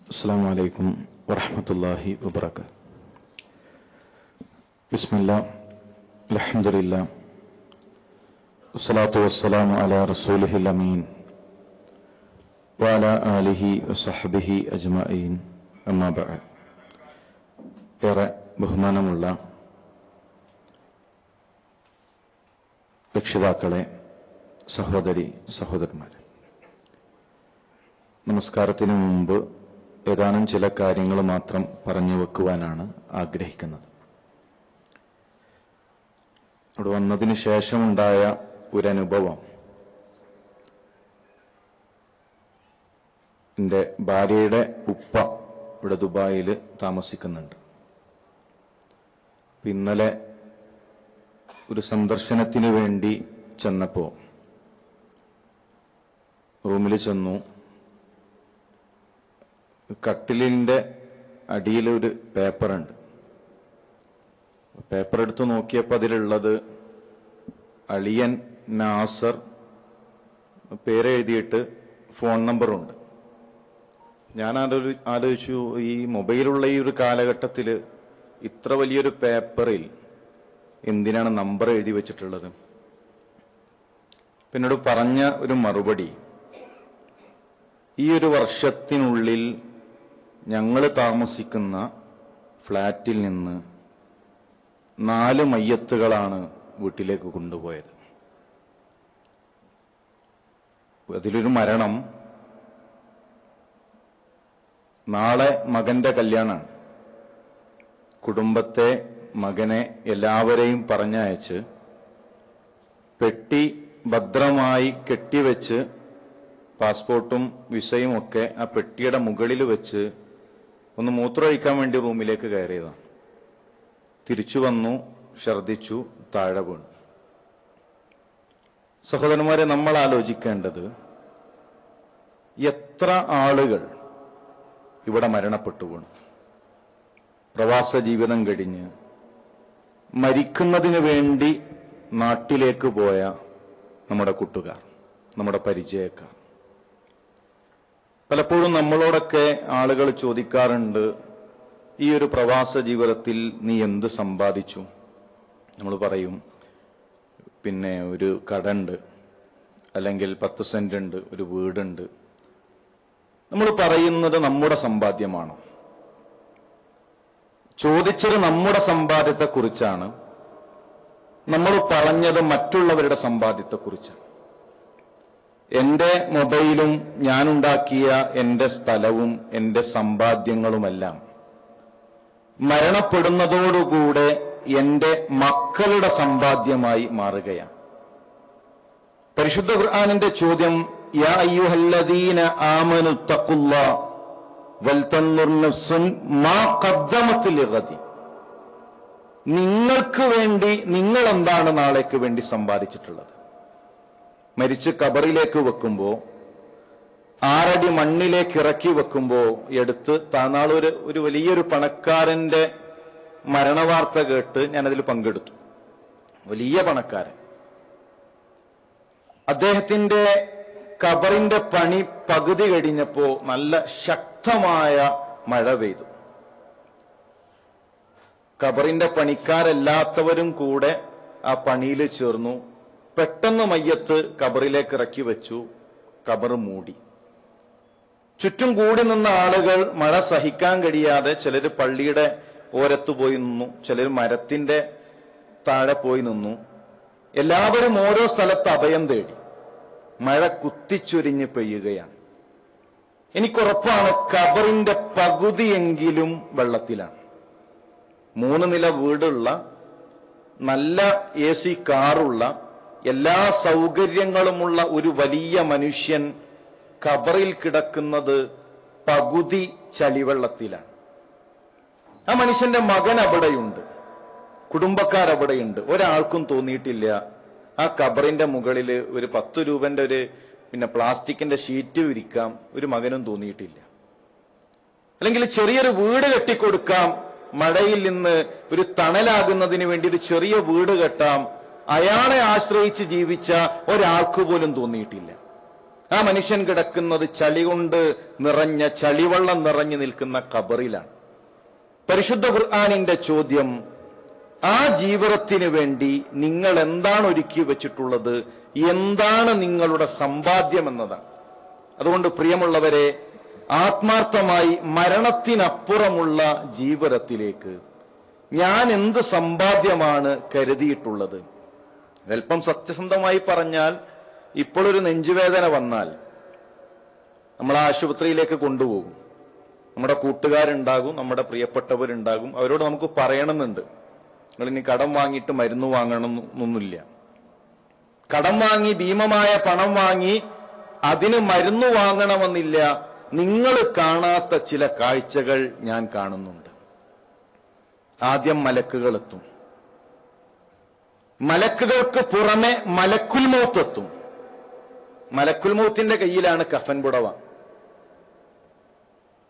അസ്സലാമു അലൈക്കും വറഹ്മത്തുള്ളാഹി വബറകാതുഹു. ബിസ്മില്ലാഹ് അൽഹംദുലില്ലാഹ് വസ്സലാത്തു വസ്സലാമു അലാ റസൂലിഹിൽ അമീൻ വഅലാ ആലിഹി വസഹ്ബിഹി അജ്മഈൻ. അമ്മാ ബഅദ്. ഏറെ ബഹുമാനമുള്ള രക്ഷിതാക്കളെ, സഹോദരി സഹോദരന്മാരെ, നമസ്കാരത്തിന് മുമ്പ് ഏതാനും ചില കാര്യങ്ങൾ മാത്രം പറഞ്ഞു വെക്കുവാനാണ് ആഗ്രഹിക്കുന്നത്. അവിടെ വന്നതിന് ശേഷമുണ്ടായ ഒരനുഭവം, എൻ്റെ ഭാര്യയുടെ ഉപ്പ ഇവിടെ ദുബായിൽ താമസിക്കുന്നുണ്ട്. ഇന്നലെ ഒരു സന്ദർശനത്തിന് വേണ്ടി ചെന്നപ്പോൾ റൂമിൽ ചെന്നു. കട്ടിലിന്റെ അടിയിലൊരു പേപ്പറുണ്ട്. പേപ്പർ എടുത്ത് നോക്കിയപ്പോൾ അതിലുള്ളത് അളിയൻ നാസർ പേരെഴുതിയിട്ട് ഫോൺ നമ്പറുണ്ട്. ഞാൻ ആലോചിച്ചു, ഈ മൊബൈലുള്ള ഈ ഒരു കാലഘട്ടത്തിൽ ഇത്ര വലിയൊരു പേപ്പറിൽ എന്തിനാണ് നമ്പർ എഴുതി വെച്ചിട്ടുള്ളത്? പിന്നീട് പറഞ്ഞ ഒരു മറുപടി, ഈ ഒരു വർഷത്തിനുള്ളിൽ ഞങ്ങൾ താമസിക്കുന്ന ഫ്ലാറ്റിൽ നിന്ന് 4 മയ്യത്തുകളാണ് വീട്ടിലേക്ക് കൊണ്ടുപോയത്. അതിലൊരു മരണം നാളെ മകന്റെ കല്യാണമാണ്. കുടുംബത്തെ, മകനെ എല്ലാവരെയും പറഞ്ഞയച്ച് പെട്ടി ഭദ്രമായി കെട്ടിവെച്ച് പാസ്പോർട്ടും വിസയും ഒക്കെ ആ പെട്ടിയുടെ മുകളിൽ വെച്ച് ഒന്ന് മൂത്രമൊഴിക്കാൻ വേണ്ടി റൂമിലേക്ക് കയറിയതാണ്. തിരിച്ചു വന്നു, ഛർദിച്ചു, താഴെ വീണു. സഹോദരന്മാരെ, നമ്മൾ ആലോചിക്കേണ്ടത്, എത്ര ആളുകൾ ഇവിടെ മരണപ്പെട്ടു വീണു. പ്രവാസ ജീവിതം കഴിഞ്ഞ് മരിക്കുന്നതിന് വേണ്ടി നാട്ടിലേക്ക് പോയ നമ്മുടെ കൂട്ടുകാർ, നമ്മുടെ പരിചയക്കാർ. പലപ്പോഴും നമ്മളോടൊക്കെ ആളുകൾ ചോദിക്കാറുണ്ട്, ഈ ഒരു പ്രവാസ ജീവിതത്തിൽ നീ എന്ത് സമ്പാദിച്ചു? നമ്മൾ പറയും, പിന്നെ ഒരു കടയുണ്ട്, അല്ലെങ്കിൽ 10 സെന്റ് ഉണ്ട്, ഒരു വീടുണ്ട്. നമ്മൾ പറയുന്നത് നമ്മുടെ സമ്പാദ്യമാണ്. ചോദിച്ചത് നമ്മുടെ സമ്പാദ്യത്തെക്കുറിച്ചാണ്. നമ്മൾ പറഞ്ഞത് മറ്റുള്ളവരുടെ സമ്പാദ്യത്തെക്കുറിച്ചാണ്. എന്റെ മൊബൈലും ഞാനുണ്ടാക്കിയ എന്റെ സ്ഥലവും എന്റെ സമ്പാദ്യങ്ങളുമെല്ലാം മരണപ്പെടുന്നതോടുകൂടെ എന്റെ മക്കളുടെ സമ്പാദ്യമായി മാറുകയാണ്. പരിശുദ്ധ ഖുർആനിന്റെ ചോദ്യം, യാ അയ്യുഹല്ലദീന ആമനു തഖുല്ലാഹ് വൽതൻദുർ നഫ്സുൻ മാ ഖദ്ദമത് ലിഗദി. നിങ്ങൾക്ക് വേണ്ടി നിങ്ങൾ എന്താണ് നാളേക്ക് വേണ്ടി സമ്പാദിച്ചിട്ടുള്ളത്? മരിച്ച് കബറിലേക്ക് വെക്കുമ്പോ, 6 അടി മണ്ണിലേക്ക് ഇറക്കി വെക്കുമ്പോ എടുത്ത് താനാളൊരു വലിയൊരു പണക്കാരന്റെ മരണവാർത്ത കേട്ട് ഞാനതിൽ പങ്കെടുത്തു. വലിയ പണക്കാരൻ. അദ്ദേഹത്തിന്റെ കബറിന്റെ പണി പകുതി കഴിഞ്ഞപ്പോ നല്ല ശക്തമായ മഴ പെയ്തു. കബറിന്റെ പണിക്കാരല്ലാത്തവരും കൂടെ ആ പണിയിൽ ചേർന്നു. പെട്ടെന്ന് മയ്യത്ത് കബറിലേക്ക് ഇറക്കി വെച്ചു. കബർ മൂടി. ചുറ്റും കൂടി നിന്ന ആളുകൾ മഴ സഹിക്കാൻ കഴിയാതെ ചിലർ പള്ളിയുടെ ഓരത്ത് പോയി നിന്നു, ചിലർ മരത്തിന്റെ താഴെ പോയി നിന്നു. എല്ലാവരും ഓരോ സ്ഥലത്ത് അഭയം തേടി. മഴ കുത്തിച്ചൊരിഞ്ഞ് പെയ്യുകയാണ്. എനിക്കുറപ്പാണ്, കബറിന്റെ പകുതിയെങ്കിലും വെള്ളത്തിലാണ്. 3 നില വീടുള്ള, നല്ല AC കാറുള്ള, എല്ലാ സൗകര്യങ്ങളുമുള്ള ഒരു വലിയ മനുഷ്യൻ ഖബറിൽ കിടക്കുന്നത് പകുതി ചളിവെള്ളത്തിലാണ്. ആ മനുഷ്യന്റെ മകൻ അവിടെയുണ്ട്, കുടുംബക്കാരവിടെയുണ്ട്. ഒരാൾക്കും തോന്നിയിട്ടില്ല ആ ഖബറിന്റെ മുകളിൽ ഒരു 10 രൂപന്റെ ഒരു പ്ലാസ്റ്റിക്കിന്റെ ഷീറ്റ് വിരിക്കാം. ഒരു മകനും തോന്നിയിട്ടില്ല. അല്ലെങ്കിൽ ചെറിയൊരു വീട് കെട്ടിക്കൊടുക്കാം, മഴയിൽ നിന്ന് ഒരു തണലാകുന്നതിന് വേണ്ടി ഒരു ചെറിയ വീട് കെട്ടാം. അയാളെ ആശ്രയിച്ച് ജീവിച്ച ഒരാൾക്ക് പോലും തോന്നിയിട്ടില്ല. ആ മനുഷ്യൻ കിടക്കുന്നത് ചളി കൊണ്ട് നിറഞ്ഞ, ചളിവെള്ളം നിറഞ്ഞു നിൽക്കുന്ന ഖബറിലാണ്. പരിശുദ്ധ ഖുർആനിന്റെ ചോദ്യം, ആ ജീവിതത്തിന് വേണ്ടി നിങ്ങൾ എന്താണ് ഒരുക്കി വെച്ചിട്ടുള്ളത്, എന്താണ് നിങ്ങളുടെ സമ്പാദ്യം എന്നതാണ്. അതുകൊണ്ട് പ്രിയമുള്ളവരെ, ആത്മാർത്ഥമായി മരണത്തിനപ്പുറമുള്ള ജീവിതത്തിലേക്ക് ഞാൻ എന്ത് സമ്പാദ്യമാണ് കരുതിയിട്ടുള്ളത്? അല്പം സത്യസന്ധമായി പറഞ്ഞാൽ, ഇപ്പോഴൊരു നെഞ്ചുവേദന വന്നാൽ നമ്മൾ ആശുപത്രിയിലേക്ക് കൊണ്ടുപോകും. നമ്മുടെ കൂട്ടുകാരുണ്ടാകും, നമ്മുടെ പ്രിയപ്പെട്ടവരുണ്ടാകും. അവരോട് നമുക്ക് പറയണമെന്നുണ്ട്, നിങ്ങൾ ഇനി കടം വാങ്ങിയിട്ട് മരുന്ന് വാങ്ങണം എന്നൊന്നുമില്ല. കടം വാങ്ങി, ഭീമമായ പണം വാങ്ങി അതിന് മരുന്ന് വാങ്ങണമെന്നില്ല. നിങ്ങൾ കാണാത്ത ചില കാഴ്ചകൾ ഞാൻ കാണുന്നുണ്ട്. ആദ്യം മലക്കുകൾ എത്തും. മലക്കുകൾക്ക് പുറമെ മലക്കുൽ മൗത്ത് എത്തും. മലക്കുൽ മൗത്തിന്റെ കയ്യിലാണ് കഫൻ പുടവ.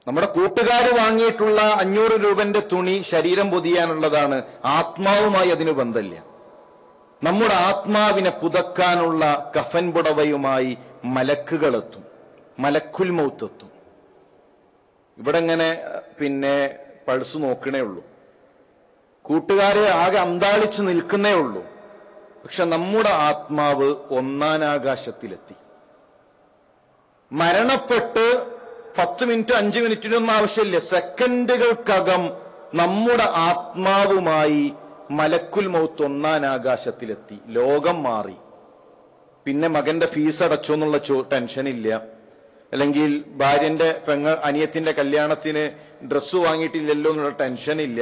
നമ്മുടെ കൂട്ടുകാർ വാങ്ങിയിട്ടുള്ള 500 രൂപന്റെ തുണി ശരീരം പൊതിയാനുള്ളതാണ്. ആത്മാവുമായി അതിന് ബന്ധമില്ല. നമ്മുടെ ആത്മാവിനെ പുതക്കാനുള്ള കഫൻ പുടവയുമായി മലക്കുകൾ എത്തും, മലക്കുൽ മൗത്ത് എത്തും. ഇവിടെ ഇങ്ങനെ പൾസ് നോക്കണേ ഉള്ളൂ, കൂട്ടുകാരെ ആകെ അന്താളിച്ച് നിൽക്കുന്നേ ഉള്ളൂ. പക്ഷെ നമ്മുടെ ആത്മാവ് ഒന്നാനാകാശത്തിലെത്തി. മരണപ്പെട്ട് 10 മിനിറ്റ് 5 മിനിറ്റിനൊന്നും ആവശ്യമില്ല, സെക്കൻഡുകൾക്കകം നമ്മുടെ ആത്മാവുമായി മലക്കുൽ മൗത്ത് ഒന്നാനാകാശത്തിലെത്തി. ലോകം മാറി. പിന്നെ മകന്റെ ഫീസ് അടച്ചു എന്നുള്ള ടെൻഷനില്ല, അല്ലെങ്കിൽ ഭാര്യന്റെ അനിയത്തിന്റെ കല്യാണത്തിന് ഡ്രസ്സ് വാങ്ങിയിട്ടില്ലല്ലോ എന്നുള്ള ടെൻഷനില്ല,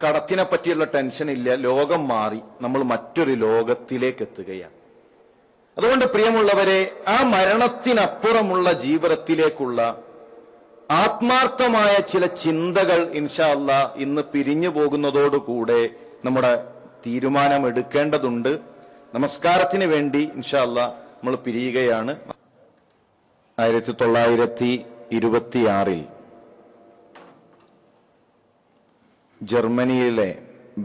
കടത്തിനെ പറ്റിയുള്ള ടെൻഷനില്ല. ലോകം മാറി, നമ്മൾ മറ്റൊരു ലോകത്തിലേക്ക് എത്തുകയാണ്. അതുകൊണ്ട് പ്രിയമുള്ളവരെ, ആ മരണത്തിനപ്പുറമുള്ള ജീവിതത്തിലേക്കുള്ള ആത്മാർത്ഥമായ ചില ചിന്തകൾ ഇൻഷാ അല്ലാഹ് ഇന്ന് പിരിഞ്ഞു പോകുന്നതോടുകൂടെ നമ്മുടെ തീരുമാനമെടുക്കേണ്ടതുണ്ട്. നമസ്കാരത്തിന് വേണ്ടി ഇൻഷാ അല്ലാഹ് നമ്മൾ പിരിയുകയാണ്. 1926 ജർമ്മനിയിലെ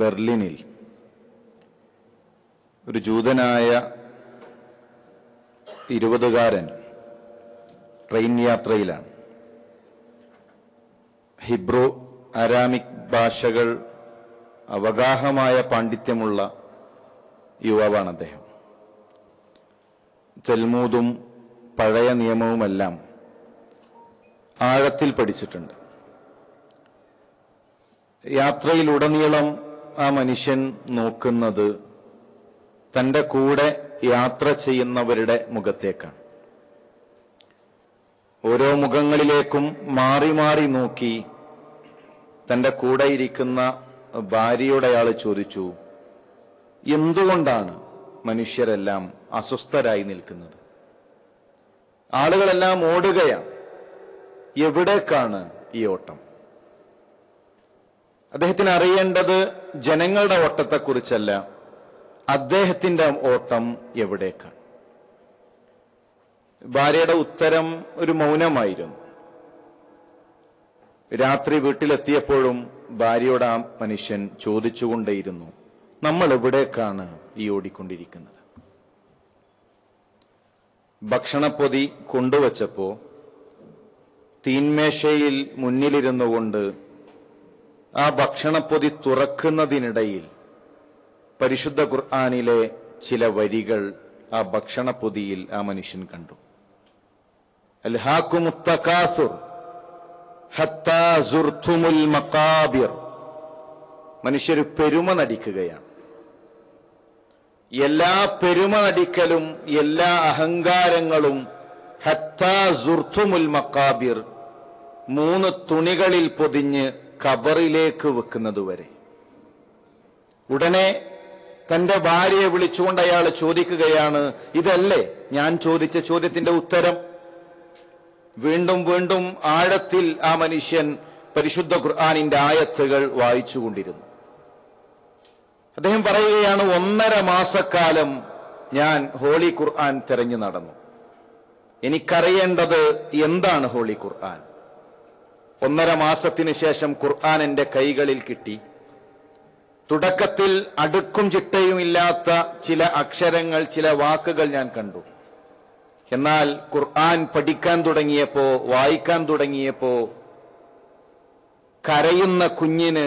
ബെർലിനിൽ ഒരു ജൂതനായ 20കാരൻ ട്രെയിൻ യാത്രയിലാണ്. ഹിബ്രു, അരാമിക് ഭാഷകൾ അവഗാഹമായ പാണ്ഡിത്യമുള്ള യുവാവാണ് അദ്ദേഹം. തൽമൂദും പഴയ നിയമവുമെല്ലാം ആഴത്തിൽ പഠിച്ചിട്ടുണ്ട്. യാത്രയിലുടനീളം ആ മനുഷ്യൻ നോക്കുന്നത് തന്റെ കൂടെ യാത്ര ചെയ്യുന്നവരുടെ മുഖത്തേക്കാണ്. ഓരോ മുഖങ്ങളിലേക്കും മാറി മാറി നോക്കി തന്റെ കൂടെ ഇരിക്കുന്ന ഭാര്യയോട് അയാൾ ചോദിച്ചു, എന്തുകൊണ്ടാണ് മനുഷ്യരെല്ലാം അസ്വസ്ഥരായി നിൽക്കുന്നത്? ആളുകളെല്ലാം ഓടുകയാണ്, എവിടേക്കാണ് ഈ ഓട്ടം? അദ്ദേഹത്തിന് അറിയേണ്ടത് ജനങ്ങളുടെ ഓട്ടത്തെക്കുറിച്ചല്ല, അദ്ദേഹത്തിന്റെ ഓട്ടം എവിടേക്കാണ്. ഭാര്യയുടെ ഉത്തരം ഒരു മൗനമായിരുന്നു. രാത്രി വീട്ടിലെത്തിയപ്പോഴും ഭാര്യയോട് ആ മനുഷ്യൻ ചോദിച്ചുകൊണ്ടേയിരുന്നു, നമ്മൾ എവിടേക്കാണ് ഈ ഓടിക്കൊണ്ടിരിക്കുന്നത്? ഭക്ഷണപ്പൊതി കൊണ്ടുവച്ചപ്പോ തീന്മേശയിൽ മുന്നിലിരുന്നു കൊണ്ട് ആ ഭക്ഷണപ്പൊതി തുറക്കുന്നതിനിടയിൽ പരിശുദ്ധ ഖുർആനിലെ ചില വരികൾ ആ ഭക്ഷണപ്പൊതിയിൽ ആ മനുഷ്യൻ കണ്ടു. അൽഹാകുമുത് തകാസുർ ഹത്താ സുർതുമുൽ മഖാബിർ. മനുഷ്യർ പെരുമ നടിക്കുകയാണ്. എല്ലാ പെരുമ നടിക്കലും എല്ലാ അഹങ്കാരങ്ങളും ഹത്താ സുർതുമുൽ മഖാബിർ, 3 തുണികളിൽ പൊതിഞ്ഞ് ഖബറിലേക്ക് വെക്കുന്നതുവരെ. ഉടനെ തന്റെ ഭാര്യയെ വിളിച്ചുകൊണ്ട് അയാൾ ചോദിക്കുകയാണ്, ഇതല്ലേ ഞാൻ ചോദിച്ച ചോദ്യത്തിന്റെ ഉത്തരം? വീണ്ടും വീണ്ടും ആഴത്തിൽ ആ മനുഷ്യൻ പരിശുദ്ധ ഖുർആനിന്റെ ആയത്തുകൾ വായിച്ചുകൊണ്ടിരുന്നു. അദ്ദേഹം പറയുകയാണ്, 1.5 മാസക്കാലം ഞാൻ ഹോളി ഖുർആൻ തെരഞ്ഞു നടന്നു. എനിക്കറിയേണ്ടത് എന്താണ് ഹോളി ഖുർആൻ. 1.5 മാസത്തിന് ശേഷം ഖുർആൻ എന്റെ കൈകളിൽ കിട്ടി. തുടക്കത്തിൽ അടുക്കും ചിട്ടയും ഇല്ലാത്ത ചില അക്ഷരങ്ങൾ, ചില വാക്കുകൾ ഞാൻ കണ്ടു. എന്നാൽ ഖുർആൻ പഠിക്കാൻ തുടങ്ങിയപ്പോ, വായിക്കാൻ തുടങ്ങിയപ്പോ കരയുന്ന കുഞ്ഞിന്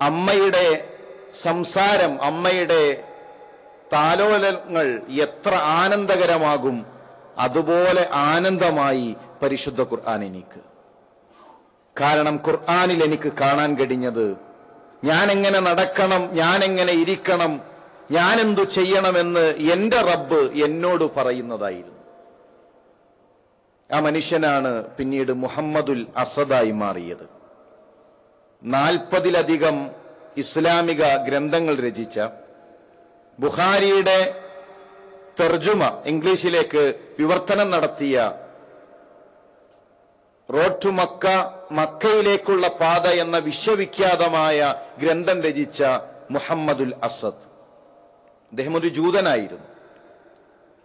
അമ്മയുടെ സംസാരം, അമ്മയുടെ താലോലങ്ങൾ എത്ര ആനന്ദകരമാകും, അതുപോലെ ആനന്ദമായി പരിശുദ്ധ ഖുർആൻ എനിക്ക്. കാരണം ഖുർആനിൽ എനിക്ക് കാണാൻ കഴിഞ്ഞത് ഞാൻ എങ്ങനെ നടക്കണം, ഞാൻ എങ്ങനെ ഇരിക്കണം, ഞാൻ എന്തു ചെയ്യണമെന്ന് എന്റെ റബ്ബ് എന്നോട് പറയുന്നതായിരുന്നു. ആ മനുഷ്യനാണ് പിന്നീട് മുഹമ്മദുൽ അസദായി മാറിയത്. 40-ലധികം ഇസ്ലാമിക ഗ്രന്ഥങ്ങൾ രചിച്ച, ബുഖാരിയുടെ തർജുമ ഇംഗ്ലീഷിലേക്ക് വിവർത്തനം നടത്തിയ, റോഡ് ടു മക്ക, മക്കയിലേക്കുള്ള പാത എന്ന വിശ്വവിഖ്യാതമായ ഗ്രന്ഥം രചിച്ച മുഹമ്മദുൽ അസദ്, അദ്ദേഹം ഒരു ജൂതനായിരുന്നു.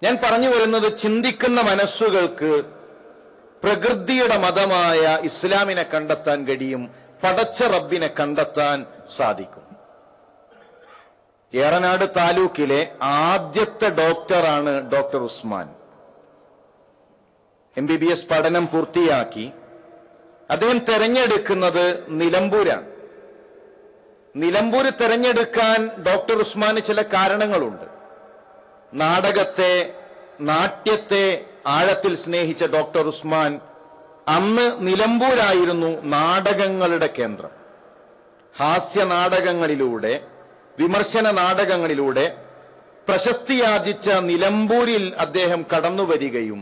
ഞാൻ പറഞ്ഞു വരുന്നത്, ചിന്തിക്കുന്ന മനസ്സുകൾക്ക് പ്രകൃതിയുടെ മതമായ ഇസ്ലാമിനെ കണ്ടെത്താൻ കഴിയും, പടച്ച റബ്ബിനെ കണ്ടെത്താൻ സാധിക്കും. ഏറനാട് താലൂക്കിലെ ആദ്യത്തെ ഡോക്ടറാണ് ഡോക്ടർ ഉസ്മാൻ. MBBS പഠനം പൂർത്തിയാക്കി അദ്ദേഹം തെരഞ്ഞെടുക്കുന്നത് നിലമ്പൂരാണ്. നിലമ്പൂർ തെരഞ്ഞെടുക്കാൻ ഡോക്ടർ ഉസ്മാന് ചില കാരണങ്ങളുണ്ട്. നാടകത്തെ, നാട്യത്തെ ആഴത്തിൽ സ്നേഹിച്ച ഡോക്ടർ ഉസ്മാൻ അന്ന് നിലമ്പൂരായിരുന്നു നാടകങ്ങളുടെ കേന്ദ്രം. ഹാസ്യ നാടകങ്ങളിലൂടെ, വിമർശന നാടകങ്ങളിലൂടെ പ്രശസ്തിയാർജിച്ച നിലമ്പൂരിൽ അദ്ദേഹം കടന്നുവരികയും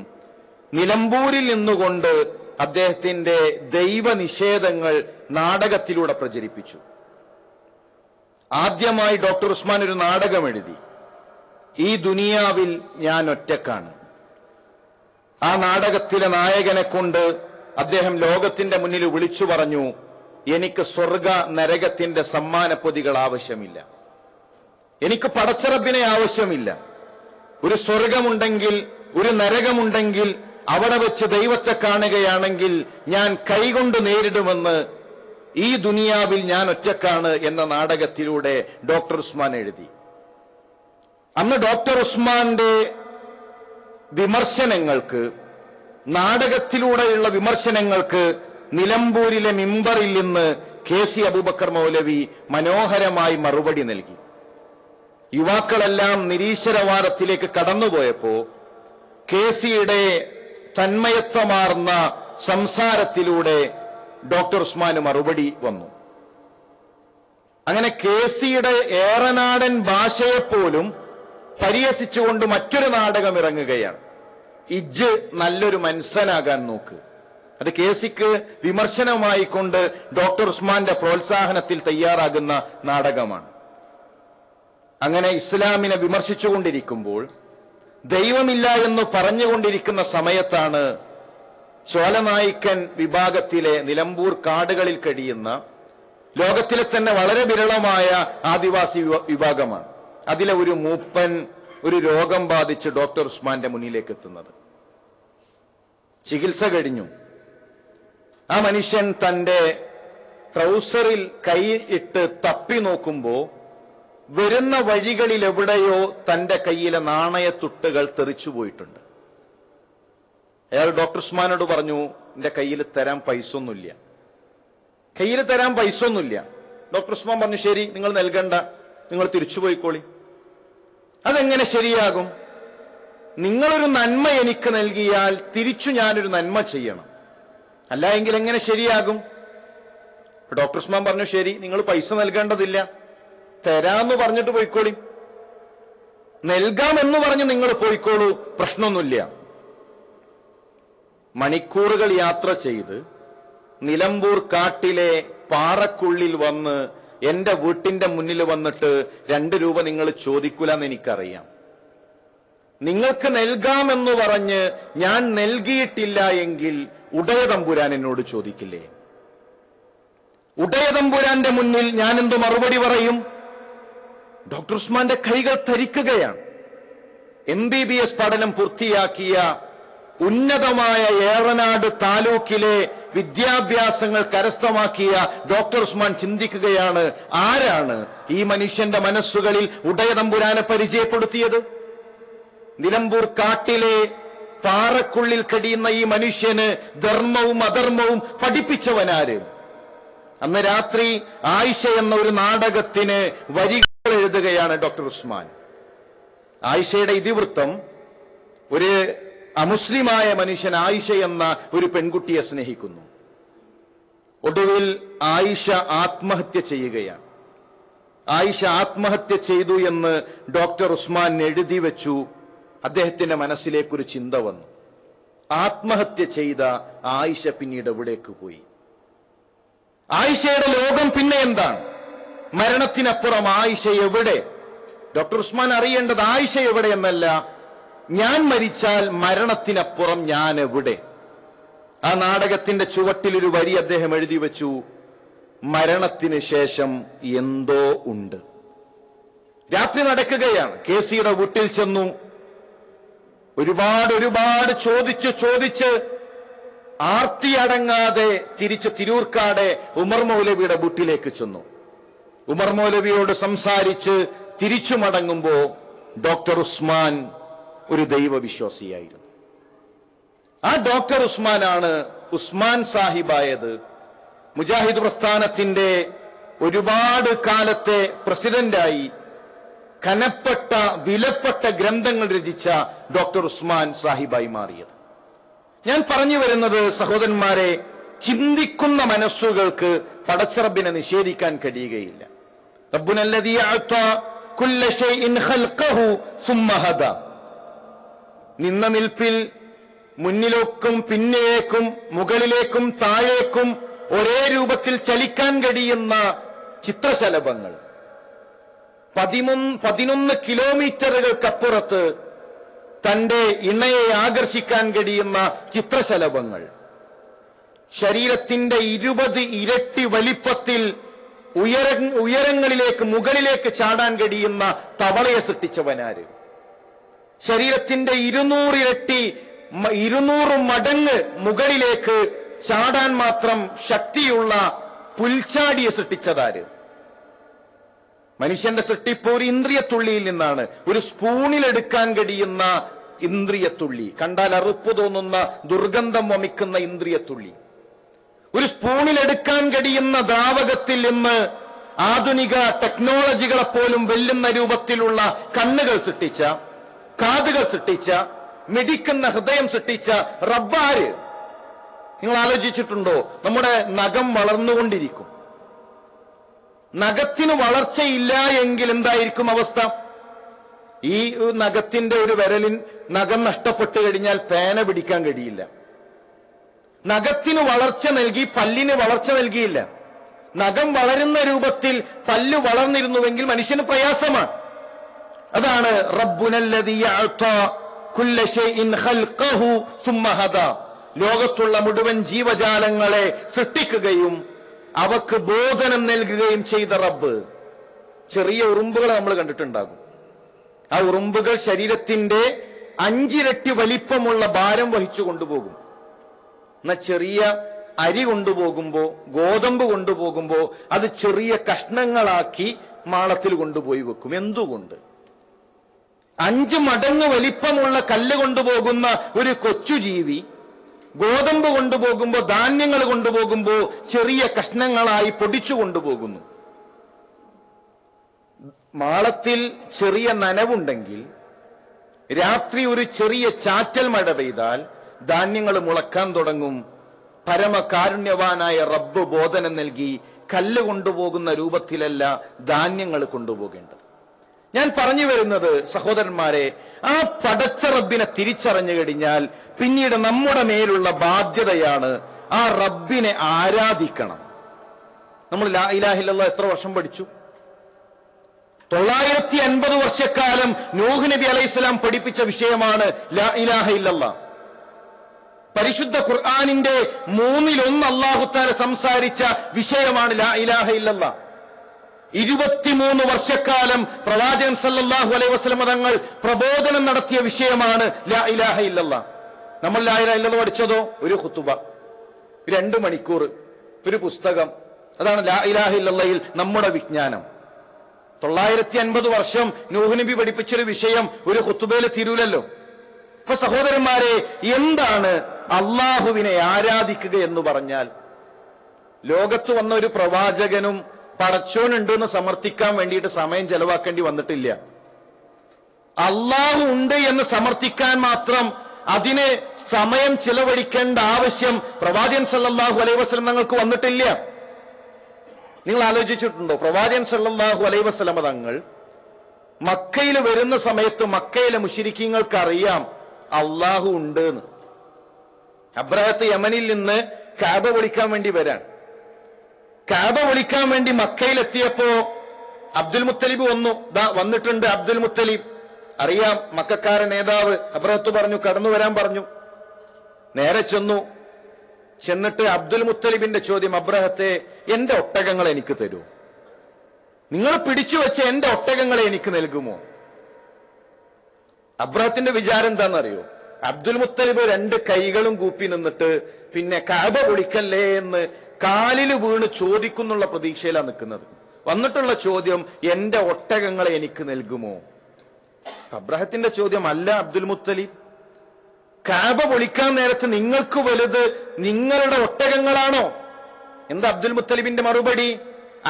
നിലമ്പൂരിൽ നിന്നുകൊണ്ട് അദ്ദേഹത്തിന്റെ ദൈവനിഷേധങ്ങൾ നാടകത്തിലൂടെ പ്രചരിപ്പിച്ചു. ആദ്യമായി ഡോക്ടർ ഉസ്മാൻ ഒരു നാടകം എഴുതി, ഈ ദുനിയാവിൽ ഞാൻ ഒറ്റക്കാണ്. ആ നാടകത്തിലെ നായകനെ കൊണ്ട് അദ്ദേഹം ലോകത്തിന്റെ മുന്നിൽ വിളിച്ചു പറഞ്ഞു, എനിക്ക് സ്വർഗ നരകത്തിന്റെ സമ്മാനപ്പൊതികൾ ആവശ്യമില്ല, എനിക്ക് പടച്ചറബിനെ ആവശ്യമില്ല. ഒരു സ്വർഗമുണ്ടെങ്കിൽ, ഒരു നരകമുണ്ടെങ്കിൽ അവിടെ വെച്ച് ദൈവത്തെ കാണുകയാണെങ്കിൽ ഞാൻ കൈകൊണ്ട് നേരിടുമെന്ന് ഈ ദുനിയാവിൽ ഞാൻ ഒറ്റക്കാണ് എന്ന നാടകത്തിലൂടെ ഡോക്ടർ ഉസ്മാൻ എഴുതി. അന്ന് ഡോക്ടർ ഉസ്മാന്റെ വിമർശനങ്ങൾക്ക്, നാടകത്തിലൂടെയുള്ള വിമർശനങ്ങൾക്ക് നിലമ്പൂരിലെ മിമ്പറിൽ നിന്ന് KC അബൂബക്കർ മൗലവി മനോഹരമായി മറുപടി നൽകി. യുവാക്കളെല്ലാം നിരീശ്വരവാദത്തിലേക്ക് കടന്നുപോയപ്പോ KCയുടെ തന്മയത്വമാർന്ന സംസാരത്തിലൂടെ ഡോക്ടർ ഉസ്മാന് മറുപടി വന്നു. അങ്ങനെ KCയുടെ ഏറനാടൻ ഭാഷയെപ്പോലും പരിഹസിച്ചുകൊണ്ട് മറ്റൊരു നാടകം ഇറങ്ങുകയാണ്. ഇജ്ജ് നല്ലൊരു മനുഷ്യനാകാൻ നോക്ക്. അത് KCക്ക് വിമർശനമായി കൊണ്ട് ഡോക്ടർ ഉസ്മാന്റെ പ്രോത്സാഹനത്തിൽ തയ്യാറാകുന്ന നാടകമാണ്. അങ്ങനെ ഇസ്ലാമിനെ വിമർശിച്ചുകൊണ്ടിരിക്കുമ്പോൾ, ദൈവമില്ല എന്ന് പറഞ്ഞുകൊണ്ടിരിക്കുന്ന സമയത്താണ് ചോലനായിക്കൻ വിഭാഗത്തിലെ നിലമ്പൂർ കാടുകളിൽ കഴിയുന്ന, ലോകത്തിലെ തന്നെ വളരെ വിരളമായ ആദിവാസി വിഭാഗമാണ്, അതിലെ ഒരു മൂപ്പൻ ഒരു രോഗം ബാധിച്ച് ഡോക്ടർ ഉസ്മാന്റെ മുന്നിലേക്ക് എത്തുന്നത്. ചികിത്സ കഴിഞ്ഞു. ആ മനുഷ്യൻ തന്റെ ട്രൗസറിൽ കൈ ഇട്ട് തപ്പി നോക്കുമ്പോ വരുന്ന വഴികളിൽ എവിടെയോ തന്റെ കയ്യിലെ നാണയത്തുട്ടുകൾ തെറിച്ചുപോയിട്ടുണ്ട്. അയാൾ ഡോക്ടർ ഉസ്മാനോട് പറഞ്ഞു, എന്റെ കയ്യിൽ തരാൻ പൈസ ഒന്നുമില്ല, കയ്യിൽ തരാൻ പൈസ ഒന്നുമില്ല. ഡോക്ടർ ഉസ്മാൻ പറഞ്ഞു, ശരി, നിങ്ങൾ നൽകണ്ട, നിങ്ങൾ തിരിച്ചുപോയിക്കോളി. അതെങ്ങനെ ശരിയാകും? നിങ്ങളൊരു നന്മ എനിക്ക് നൽകിയാൽ തിരിച്ചു ഞാനൊരു നന്മ ചെയ്യണം, അല്ല എങ്കിൽ എങ്ങനെ ശരിയാകും? ഡോക്ടർ ഉസ്മാൻ പറഞ്ഞു, ശരി, നിങ്ങൾ പൈസ നൽകേണ്ടതില്ല, തരാന്ന് പറഞ്ഞിട്ട് പോയിക്കോളി, നൽകാമെന്ന് പറഞ്ഞ് നിങ്ങൾ പോയിക്കോളൂ, പ്രശ്നമൊന്നുമില്ല. മണിക്കൂറുകൾ യാത്ര ചെയ്ത് നിലമ്പൂർ കാട്ടിലെ പാറക്കുള്ളിൽ വന്ന് എന്റെ വീട്ടിന്റെ മുന്നിൽ വന്നിട്ട് 2 രൂപ നിങ്ങൾ ചോദിക്കൂലെന്ന് എനിക്കറിയാം. നിങ്ങൾക്ക് നൽകാമെന്ന് പറഞ്ഞ് ഞാൻ നൽകിയിട്ടില്ല എങ്കിൽ ഉടയതമ്പുരാൻ എന്നോട് ചോദിക്കില്ലേ? ഉടയതമ്പുരാന്റെ മുന്നിൽ ഞാൻ എന്ത് മറുപടി പറയും? ഡോക്ടർ ഉസ്മാന്റെ കൈകൾ ധരിക്കുകയാണ്. MBBS പഠനം പൂർത്തിയാക്കിയ, ഉന്നതമായ ഏറനാട് താലൂക്കിലെ വിദ്യാഭ്യാസങ്ങൾ കരസ്ഥമാക്കിയ ഡോക്ടർ ഉസ്മാൻ ചിന്തിക്കുകയാണ്, ആരാണ് ഈ മനുഷ്യന്റെ മനസ്സുകളിൽ ഉടയതമ്പുരാനെ പരിചയപ്പെടുത്തിയത്? നിലമ്പൂർ കാട്ടിലെ പാറക്കുള്ളിൽ കഴിയുന്ന ഈ മനുഷ്യന് ധർമ്മവും അധർമ്മവും പഠിപ്പിച്ചവനാര്? അന്ന് രാത്രി ആയിഷ എന്ന ഒരു നാടകത്തിന് വരികൾ എഴുതുകയാണ് ഡോക്ടർ ഉസ്മാൻ. ആയിഷയുടെ ഇതിവൃത്തം, ഒരു അമുസ്ലിമായ മനുഷ്യൻ ആയിഷ എന്ന ഒരു പെൺകുട്ടിയെ സ്നേഹിക്കുന്നു. ഒടുവിൽ ആയിഷ ആത്മഹത്യ ചെയ്യുകയാണ്. ആയിഷ ആത്മഹത്യ ചെയ്തു എന്ന് ഡോക്ടർ ഉസ്മാൻ എഴുതി വെച്ചു. അദ്ദേഹത്തിന്റെ മനസ്സിലേക്കൊരു ചിന്ത വന്നു. ആത്മഹത്യ ചെയ്ത ആയിഷ പിന്നീട് എവിടേക്ക് പോയി? ആയിഷയുടെ ലോകം പിന്നെ എന്താണ്? മരണത്തിനപ്പുറം ആയിഷ എവിടെ? ഡോക്ടർ ഉസ്മാൻ അറിയേണ്ടത് ആയിഷ എവിടെ എന്നല്ല, ഞാൻ മരിച്ചാൽ മരണത്തിനപ്പുറം ഞാൻ എവിടെ? ആ നാടകത്തിന്റെ ചുവട്ടിൽ ഒരു വരി അദ്ദേഹം എഴുതി വെച്ചു, മരണത്തിന് ശേഷം എന്തോ ഉണ്ട്. രാത്രി നടക്കുകയാണ്. കേസിയുടെ വീട്ടിൽ ചെന്നു. ഒരുപാട് ചോദിച്ച് ആർത്തി അടങ്ങാതെ തിരിച്ച് തിരൂർക്കാട് ഉമർ മൗലവിയുടെ വീട്ടിലേക്ക് ചെന്നു. ഉമർ മൗലവിയോട് സംസാരിച്ച് തിരിച്ചു മടങ്ങുമ്പോ ഡോക്ടർ ഉസ്മാൻ ഒരു ദൈവവിശ്വാസിയായിരുന്നു. ആ ഡോക്ടർ ഉസ്മാനാണ് ഉസ്മാൻ സാഹിബായത്. മുജാഹിദ് പ്രസ്ഥാനത്തിന്റെ ഒരുപാട് കാലത്തെ പ്രസിഡന്റായി കനപ്പെട്ട വിലപ്പെട്ട ഗ്രന്ഥങ്ങൾ രചിച്ച ഡോക്ടർ ഉസ്മാൻ സാഹിബായി മാറിയത്. ഞാൻ പറഞ്ഞു വരുന്നത്, സഹോദരന്മാരെ, ചിന്തിക്കുന്ന മനസ്സുകൾക്ക് പടച്ചറബിനെ നിഷേധിക്കാൻ കഴിയുകയില്ല. റബ്ബുനല്ലദീ അഅ്താ കുല്ല ശൈഇൻ ഖൽഖഹു സുമ്മ ഹദാ. നിന്ന നിൽപ്പിൽ മുന്നിലേക്കും പിന്നിലേക്കും മുകളിലേക്കും താഴേക്കും ഒരേ രൂപത്തിൽ ചലിക്കാൻ കഴിയുന്ന ചിത്രശലഭങ്ങൾ, 11 കിലോമീറ്ററുകൾക്കപ്പുറത്ത് തന്റെ ഇണയെ ആകർഷിക്കാൻ കഴിയുന്ന ചിത്രശലഭങ്ങൾ, ശരീരത്തിന്റെ 20 ഇരട്ടി വലിപ്പത്തിൽ ഉയരങ്ങളിലേക്ക് മുകളിലേക്ക് ചാടാൻ കഴിയുന്ന തവളയെ സൃഷ്ടിച്ചവനാര്? ശരീരത്തിന്റെ 200 ഇരട്ടി 200 മടങ്ങ് മുകളിലേക്ക് ചാടാൻ മാത്രം ശക്തിയുള്ള പുൽച്ചാടിയെ സൃഷ്ടിച്ചതാര്? മനുഷ്യന്റെ സൃഷ്ടിപ്പ് ഒരു ഇന്ദ്രിയത്തുള്ളിയിൽ നിന്നാണ്. ഒരു സ്പൂണിലെടുക്കാൻ കഴിയുന്ന ഇന്ദ്രിയത്തുള്ളി, കണ്ടാൽ അറുപ്പ് തോന്നുന്ന ദുർഗന്ധം വമിക്കുന്ന ഇന്ദ്രിയത്തുള്ളി. ഒരു സ്പൂണിലെടുക്കാൻ കഴിയുന്ന ദ്രാവകത്തിൽ നിന്ന് ആധുനിക ടെക്നോളജികളെ പോലും വെല്ലുന്ന രൂപത്തിലുള്ള കണ്ണുകൾ സൃഷ്ടിച്ച, കാതുകൾ സൃഷ്ടിച്ച, മിടിക്കുന്ന ഹൃദയം സൃഷ്ടിച്ച റബ്ബാര്? നിങ്ങൾ ആലോചിച്ചിട്ടുണ്ടോ? നമ്മുടെ നഖം വളർന്നുകൊണ്ടിരിക്കും. നഖത്തിന് വളർച്ചയില്ല എങ്കിൽ എന്തായിരിക്കും അവസ്ഥ? ഈ നഖത്തിന്റെ ഒരു വിരലിൻ നഖം നഷ്ടപ്പെട്ടു കഴിഞ്ഞാൽ പേന പിടിക്കാൻ കഴിയില്ല. നഖത്തിന് വളർച്ച നൽകി പല്ലിന് വളർച്ച നൽകിയില്ല. നഖം വളരുന്ന രൂപത്തിൽ പല്ല് വളർന്നിരുന്നുവെങ്കിൽ മനുഷ്യന് പ്രയാസമാണ്. അതാണ് റബ്ബുനല്ലദീ അഅ്താ കുല്ല ശൈഇൻ ഖൽഖഹു സുമ്മ ഹദാ. ലോകത്തുള്ള മുഴുവൻ ജീവജാലങ്ങളെ സൃഷ്ടിക്കുകയും അവക്ക് ബോധനം നൽകുകയും ചെയ്ത റബ്ബ്. ചെറിയ ഉറുമ്പുകളെ നമ്മൾ കണ്ടിട്ടുണ്ടാകും. ആ ഉറുമ്പുകൾ ശരീരത്തിന്റെ 5 ഇരട്ടി വലിപ്പമുള്ള ഭാരം വഹിച്ചു കൊണ്ടുപോകും. എന്നാൽ ചെറിയ അരി കൊണ്ടുപോകുമ്പോ, ഗോതമ്പ് കൊണ്ടുപോകുമ്പോ അത് ചെറിയ കഷ്ണങ്ങളാക്കി മാളത്തിൽ കൊണ്ടുപോയി വെക്കും. എന്തുകൊണ്ട്? 5 മടങ്ങ് വലിപ്പമുള്ള കല്ല് കൊണ്ടുപോകുന്ന ഒരു കൊച്ചു ജീവി ഗോതമ്പ് കൊണ്ടുപോകുമ്പോ, ധാന്യങ്ങൾ കൊണ്ടുപോകുമ്പോ ചെറിയ കഷ്ണങ്ങളായി പൊടിച്ചു കൊണ്ടുപോകുന്നു. മാളത്തിൽ ചെറിയ നനവുണ്ടെങ്കിൽ, രാത്രി ഒരു ചെറിയ ചാറ്റൽ മഴ പെയ്താൽ ധാന്യങ്ങൾ മുളക്കാൻ തുടങ്ങും. പരമകാരുണ്യവാനായ റബ്ബ് ബോധനം നൽകി കല്ല് കൊണ്ടുപോകുന്ന രൂപത്തിലല്ല ധാന്യങ്ങൾ കൊണ്ടുപോകേണ്ടത്. ഞാൻ പറഞ്ഞു വരുന്നത്, സഹോദരന്മാരെ, ആ പടച്ച റബ്ബിനെ തിരിച്ചറിഞ്ഞു കഴിഞ്ഞാൽ പിന്നീട് നമ്മുടെ മേലുള്ള ബാധ്യതയാണ് ആ റബ്ബിനെ ആരാധിക്കണം. നമ്മൾ ലാ ഇലാഹ ഇല്ലല്ലാഹ് എത്ര വർഷം പഠിച്ചു? 950 വർഷക്കാലം നൂഹ് നബി അലൈഹിസ്സലാം പഠിപ്പിച്ച വിഷയമാണ് ലാ ഇലാഹ ഇല്ലല്ലാഹ്. പരിശുദ്ധ ഖുർആനിന്റെ 1/3 അല്ലാഹു തആല സംസാരിച്ച വിഷയമാണ് ലാ ഇലാഹ ഇല്ലല്ലാഹ്. 23 വർഷക്കാലം പ്രവാചകൻ സല്ലല്ലാഹു അലൈഹി വസല്ലം തങ്ങൾ പ്രബോധനം നടത്തിയ വിഷയമാണ് ലാ ഇലാഹ ഇല്ലല്ലാഹ്. നമ്മൾ ലാ ഇലാഹ ഇല്ലല്ലാഹ് പഠിച്ചതോ ഒരു ഖുതുബ, 2 മണിക്കൂർ, ഒരു പുസ്തകം. അതാണ് ലാ ഇലാഹ ഇല്ലല്ലാഹിൽ നമ്മുടെ വിജ്ഞാനം. 950 വർഷം നൂഹ് നബി പഠിപ്പിച്ചൊരു വിഷയം ഒരു ഖുതുബയിൽ തീരൂലല്ലോ. ഇപ്പൊ സഹോദരന്മാരെ, എന്താണ് അള്ളാഹുവിനെ ആരാധിക്കുക എന്ന് പറഞ്ഞാൽ? ലോകത്ത് വന്ന ഒരു പ്രവാചകനും പടച്ചോനുണ്ട് എന്ന് സമർത്ഥിക്കാൻ വേണ്ടിയിട്ട് സമയം ചെലവാക്കേണ്ടി വന്നിട്ടില്ല. അള്ളാഹു ഉണ്ട് എന്ന് സമർത്ഥിക്കാൻ മാത്രം അതിന് സമയം ചിലവഴിക്കേണ്ട ആവശ്യം പ്രവാചകൻ സല്ലല്ലാഹു അലൈഹി വസല്ലം തങ്ങൾക്ക് വന്നിട്ടില്ല. നിങ്ങൾ ആലോചിച്ചിട്ടുണ്ടോ? പ്രവാചകൻ സല്ലല്ലാഹു അലൈഹി വസല്ലം തങ്ങൾ മക്കയിൽ വരുന്ന സമയത്ത് മക്കയിലെ മുശ്രിക്കീങ്ങൾക്ക് അറിയാം അള്ളാഹു ഉണ്ട് എന്ന്. അബ്രഹത്ത് യമനിൽ നിന്ന് കഅബ വിളിക്കാൻ വേണ്ടി വരാൻ. കഅബ വിളിക്കാൻ വേണ്ടി മക്കയിലെത്തിയപ്പോ അബ്ദുൽ മുത്തലിബ് വന്നിട്ടുണ്ട്. അബ്ദുൽ മുത്തലിബ് അറിയാം, മക്കക്കാരൻ നേതാവ്. അബ്രഹത്ത് പറഞ്ഞു കടന്നു വരാൻ പറഞ്ഞു. നേരെ ചെന്നിട്ട് അബ്ദുൽ മുത്തലിബിന്റെ ചോദ്യം, അബ്രഹത്തെ, എന്റെ ഒട്ടകങ്ങളെ എനിക്ക് തരൂ, നിങ്ങൾ പിടിച്ചു വെച്ച എന്റെ ഒട്ടകങ്ങളെ എനിക്ക് നൽകുമോ? അബ്രഹത്തിന്റെ വിചാരം എന്താണെന്നറിയോ? അബ്ദുൽ മുത്തലിബ് രണ്ട് കൈകളും കൂപ്പി നിന്നിട്ട് പിന്നെ കഅബ പൊളിക്കല്ലേ എന്ന് കാലിൽ വീണ് ചോദിക്കുന്നുള്ള പ്രതീക്ഷയിലാണ് നിൽക്കുന്നത്. വന്നിട്ടുള്ള ചോദ്യം, എന്റെ ഒട്ടകങ്ങളെ എനിക്ക് നൽകുമോ? അബ്രഹത്തിന്റെ ചോദ്യം, അല്ല അബ്ദുൽ മുത്തലിബ്, കഅബ പൊളിക്കാൻ നേരത്ത് നിങ്ങൾക്ക് വലുത് നിങ്ങളുടെ ഒട്ടകങ്ങളാണോ? എന്താ അബ്ദുൽ മുത്തലിബിന്റെ മറുപടി?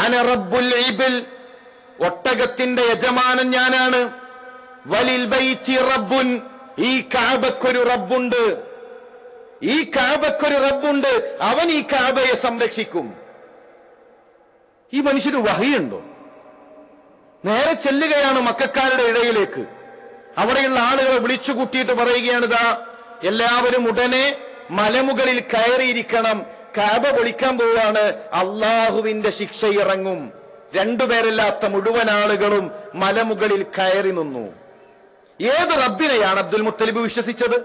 അന റബ്ബുൽ ഇബിൽ, ഒട്ടകത്തിന്റെ യജമാനൻ ഞാനാണ്. വലിൽ ബൈത്തി റബ്ബുൻ, ഈ കഅബക്കൊരു റബ്ബുണ്ട്, ഈ കഅബക്കൊരു റബ്ബുണ്ട്, അവൻ ഈ കഅബയെ സംരക്ഷിക്കും. ഈ മനുഷ്യന് വഹിയുണ്ടോ? നേരെ ചെല്ലുകയാണ് മക്കക്കാരുടെ ഇടയിലേക്ക്. അവിടെയുള്ള ആളുകളെ വിളിച്ചു കൂട്ടിയിട്ട് പറയുകയാണ്, ഇതാ എല്ലാവരും ഉടനെ മലമുകളിൽ കയറിയിരിക്കണം, കഅബ പൊളിക്കാൻ പോവാണ്, അള്ളാഹുവിന്റെ ശിക്ഷ ഇറങ്ങും. രണ്ടുപേരല്ലാത്ത മുഴുവൻ ആളുകളും മലമുകളിൽ കയറി നിന്നു. ഏത് റബ്ബിനെയാണ് അബ്ദുൽ മുത്തലിബ് വിശ്വസിച്ചത്?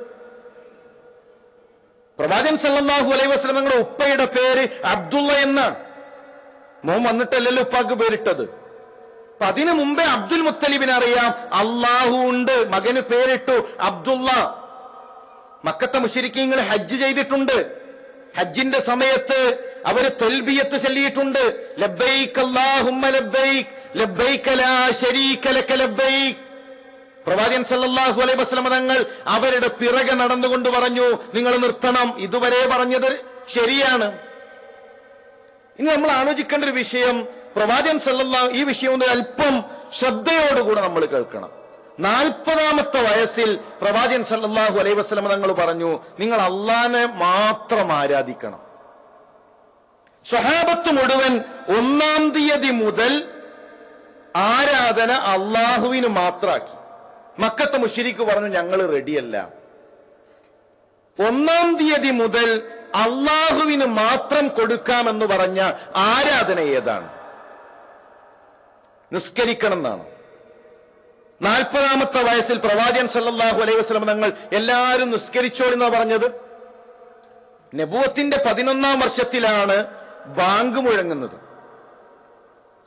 പ്രവാചകൻ സല്ലല്ലാഹു അലൈഹി വസല്ലം തങ്ങളുടെ ഉപ്പയുടെ പേര് അബ്ദുള്ള എന്നാണ്. മോൻ വന്നിട്ടല്ലല്ലോ ഉപ്പാക്ക് പേരിട്ടത്. അപ്പൊ അതിനു മുമ്പേ അബ്ദുൽ മുത്തലിബിന് അറിയാം അള്ളാഹു ഉണ്ട്. മകന് പേരിട്ടു അബ്ദുള്ള. മക്കത്തെ മുശ്രിക്കീങ്ങൾ ഹജ്ജ് ചെയ്തിട്ടുണ്ട്. ഹജ്ജിന്റെ സമയത്ത് അവര് തൽബിയത്ത് ചൊല്ലിയിട്ടുണ്ട്. ലബ്ബൈക് അല്ലാഹുമ്മ ലബ്ബൈക് ലബ്ബൈക ലാ ശരീക ലക ലബ്ബൈക്. പ്രവാചകൻ സല്ലല്ലാഹു അലൈഹി വസല്ലം തങ്ങൾ അവരുടെ പിറകെ നടന്നുകൊണ്ട് പറഞ്ഞു, നിങ്ങൾ നിർത്തണം, ഇതുവരെ പറഞ്ഞത് ശരിയാണ്. ഇനി നമ്മൾ ആലോചിക്കേണ്ട ഒരു വിഷയം, പ്രവാചകൻ സല്ലല്ലാഹു, ഈ വിഷയം ഒന്ന് അല്പം ശ്രദ്ധയോടുകൂടെ നമ്മൾ കേൾക്കണം. 40ാമത്തെ വയസ്സിൽ പ്രവാചകൻ സല്ലല്ലാഹു അലൈഹി വസല്ലം തങ്ങൾ പറഞ്ഞു, നിങ്ങൾ അള്ളാനെ മാത്രം ആരാധിക്കണം. സ്വഹാബത്ത് മുഴുവൻ 1-ാം തീയതി മുതൽ ആരാധന അള്ളാഹുവിന് മാത്രാക്കി. മക്കത്തെ മുശ്രിക്ക് പറഞ്ഞു, ഞങ്ങൾ റെഡിയല്ല. 1-ാം തീയതി മുതൽ അള്ളാഹുവിന് മാത്രം കൊടുക്കാമെന്ന് പറഞ്ഞ ആരാധന ഏതാണ്? നിസ്കരിക്കണം എന്നാണ്. 40ാമത്തെ വയസ്സിൽ പ്രവാചകൻ സല്ലല്ലാഹു അലൈഹി വസല്ലം തങ്ങൾ എല്ലാവരും നിസ്കരിച്ചോളെന്നാ പറഞ്ഞത്. നബുവത്തിന്റെ 11-ാം വർഷത്തിലാണ് ബാങ്ക് മുഴങ്ങുന്നത്.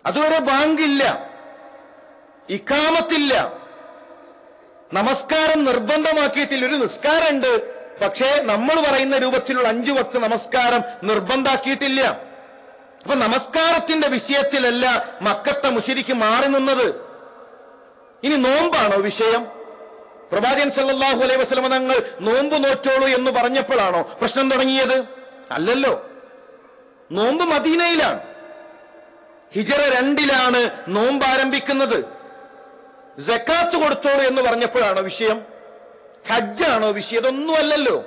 അതുവരെ ബാങ്കില്ല, ഇഖാമത്തില്ല, നമസ്കാരം നിർബന്ധമാക്കിയിട്ടില്ല. ഒരു നിസ്കാരമുണ്ട്, പക്ഷേ നമ്മൾ പറയുന്ന രൂപത്തിലുള്ള 5 വക്ത് നമസ്കാരം നിർബന്ധാക്കിയിട്ടില്ല. അപ്പൊ നമസ്കാരത്തിന്റെ വിഷയത്തിലല്ല മക്കത്തെ മുശ്രിക്ക് മാറി നിന്നത്. ഇനി നോമ്പാണോ വിഷയം? പ്രവാചകൻ സല്ലല്ലാഹു അലൈഹി വസല്ലം തങ്ങൾ നോമ്പ് നോറ്റോളൂ എന്ന് പറഞ്ഞപ്പോഴാണോ പ്രശ്നം തുടങ്ങിയത്? അല്ലല്ലോ. നോമ്പ് മദീനയിലാണ്. ഹിജറ 2-ലാണ് നോമ്പ് ആരംഭിക്കുന്നത്. സക്കാത്ത് കൊടുത്തോളൂ എന്ന് പറഞ്ഞപ്പോഴാണോ വിഷയം? ഹജ്ജാണോ വിഷയം? ഇതൊന്നുമല്ലല്ലോ.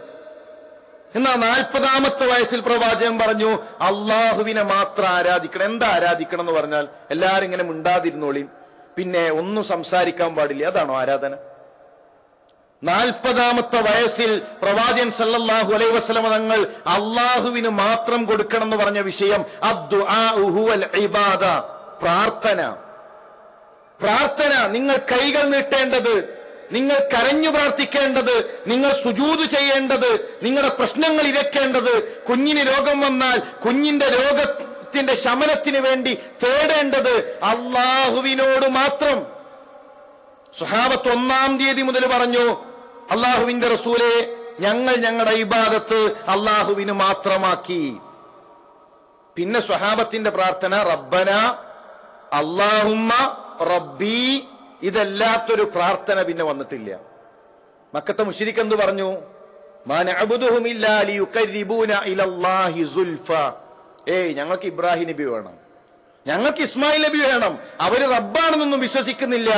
എന്നാൽ 40ാമത്തെ വയസ്സിൽ പ്രവാചകൻ പറഞ്ഞു, അള്ളാഹുവിനെ മാത്രം ആരാധിക്കണം. എന്താ ആരാധിക്കണം എന്ന് പറഞ്ഞാൽ എല്ലാരും ഇങ്ങനെ മിണ്ടാതിരുന്നോളിയും, പിന്നെ ഒന്നും സംസാരിക്കാൻ പാടില്ല, അതാണോ ആരാധന? 40ാമത്തെ വയസ്സിൽ പ്രവാചകൻ സല്ലല്ലാഹു അലൈഹി വസല്ലം തങ്ങൾ അള്ളാഹുവിന് മാത്രം കൊടുക്കണം എന്ന് പറഞ്ഞ വിഷയം അദ്ദുആഉ ഹുവൽ ഇബാദ, പ്രാർത്ഥന. പ്രാർത്ഥന, നിങ്ങൾ കൈകൾ നീട്ടേണ്ടത്, നിങ്ങൾ കരഞ്ഞു പ്രാർത്ഥിക്കേണ്ടത്, നിങ്ങൾ സുജൂദ് ചെയ്യേണ്ടത്, നിങ്ങളുടെ പ്രശ്നങ്ങൾ ഇരക്കേണ്ടത്, കുഞ്ഞിന് രോഗം വന്നാൽ കുഞ്ഞിന്റെ രോഗത്തിന്റെ ശമനത്തിന് വേണ്ടി തേടേണ്ടത് അള്ളാഹുവിനോട് മാത്രം. സ്വഹാബത്ത് 1-ാം തീയതി മുതൽ പറഞ്ഞു, അള്ളാഹുവിന്റെ റസൂലേ, ഞങ്ങൾ ഞങ്ങളുടെ ഇബാദത്ത് അള്ളാഹുവിന് മാത്രമാക്കി. പിന്നെ സ്വഹാബത്തിന്റെ പ്രാർത്ഥന റബ്ബന, അല്ലാഹുമ്മ റബ്ബി, ഇതല്ലാത്തൊരു പ്രാർത്ഥന പിന്നെ വന്നിട്ടില്ല. മക്കത്തെ മുശ്രിക്ക് എന്ത് പറഞ്ഞു? മാ നഅബുദുഹും ഇല്ലാ ലിയുഖർരിബൂന ഇലല്ലാഹി സുൽഫ. ഞങ്ങൾക്ക് ഇബ്രാഹിം നബി വേണം, ഞങ്ങൾക്ക് ഇസ്മായിൽ നബി വേണം. അവര് റബ്ബാണെന്നൊന്നും വിശ്വസിക്കുന്നില്ല,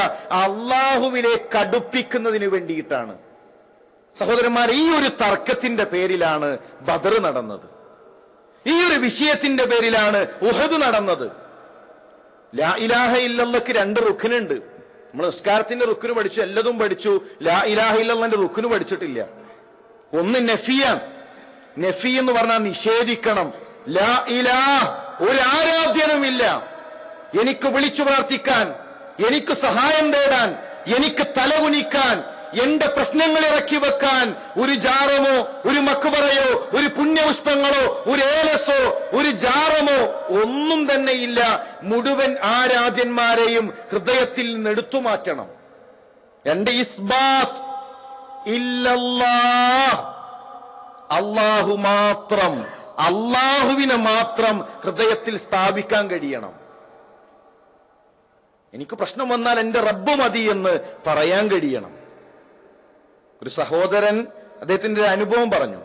അള്ളാഹുവിലേക്ക് അടുപ്പിക്കുന്നതിന് വേണ്ടിയിട്ടാണ്. സഹോദരന്മാരെ, ഈ ഒരു തർക്കത്തിന്റെ പേരിലാണ് ബദർ നടന്നത്. ഈ ഒരു വിഷയത്തിന്റെ പേരിലാണ് ഉഹദ് നടന്നത്. ലാ ഇലാഹ ഇല്ലല്ലാഹ്ക്ക് 2 റുക്നുണ്ട്. നമ്മൾ നിസ്കാരത്തിന്റെ റുക്ന് പഠിച്ചു, എല്ലതും പഠിച്ചു. ലാ ഇലാഹ ഇല്ലല്ലാഹ്ന്റെ റുക്ന് പഠിച്ചിട്ടില്ല. ഒന്ന് നഫിയാണ്. നഫി എന്ന് പറഞ്ഞാൽ നിഷേധിക്കണം. ലാ ഇലാഹ, ഒരു ആരാധ്യനുമില്ല, എനിക്ക് വിളിച്ചു പ്രാർത്ഥിക്കാൻ, എനിക്ക് സഹായം തേടാൻ, എനിക്ക് തലകുനിക്കാൻ, എന്റെ പ്രശ്നങ്ങൾ ഇറക്കി വെക്കാൻ ഒരു ജാറമോ ഒരു മക്ബറയോ ഒരു പുണ്യപുഷ്പങ്ങളോ ഒരു ഏലസോ ഒരു ജാറമോ ഒന്നും തന്നെ ഇല്ല. മുഴുവൻ ആരാധ്യന്മാരെയും ഹൃദയത്തിൽ നിന്ന് എടുത്തു മാറ്റണം. 2 ഇസ്ബാത്ത്, ഇല്ലല്ലാഹ്, അല്ലാഹു മാത്രം, അല്ലാഹുവിനെ മാത്രം ഹൃദയത്തിൽ സ്ഥാപിക്കാൻ കഴിയണം. എനിക്ക് പ്രശ്നം വന്നാൽ എന്റെ റബ്ബ് മതി എന്ന് പറയാൻ കഴിയണം. ഒരു സഹോദരൻ അദ്ദേഹത്തിന്റെ ഒരു അനുഭവം പറഞ്ഞു.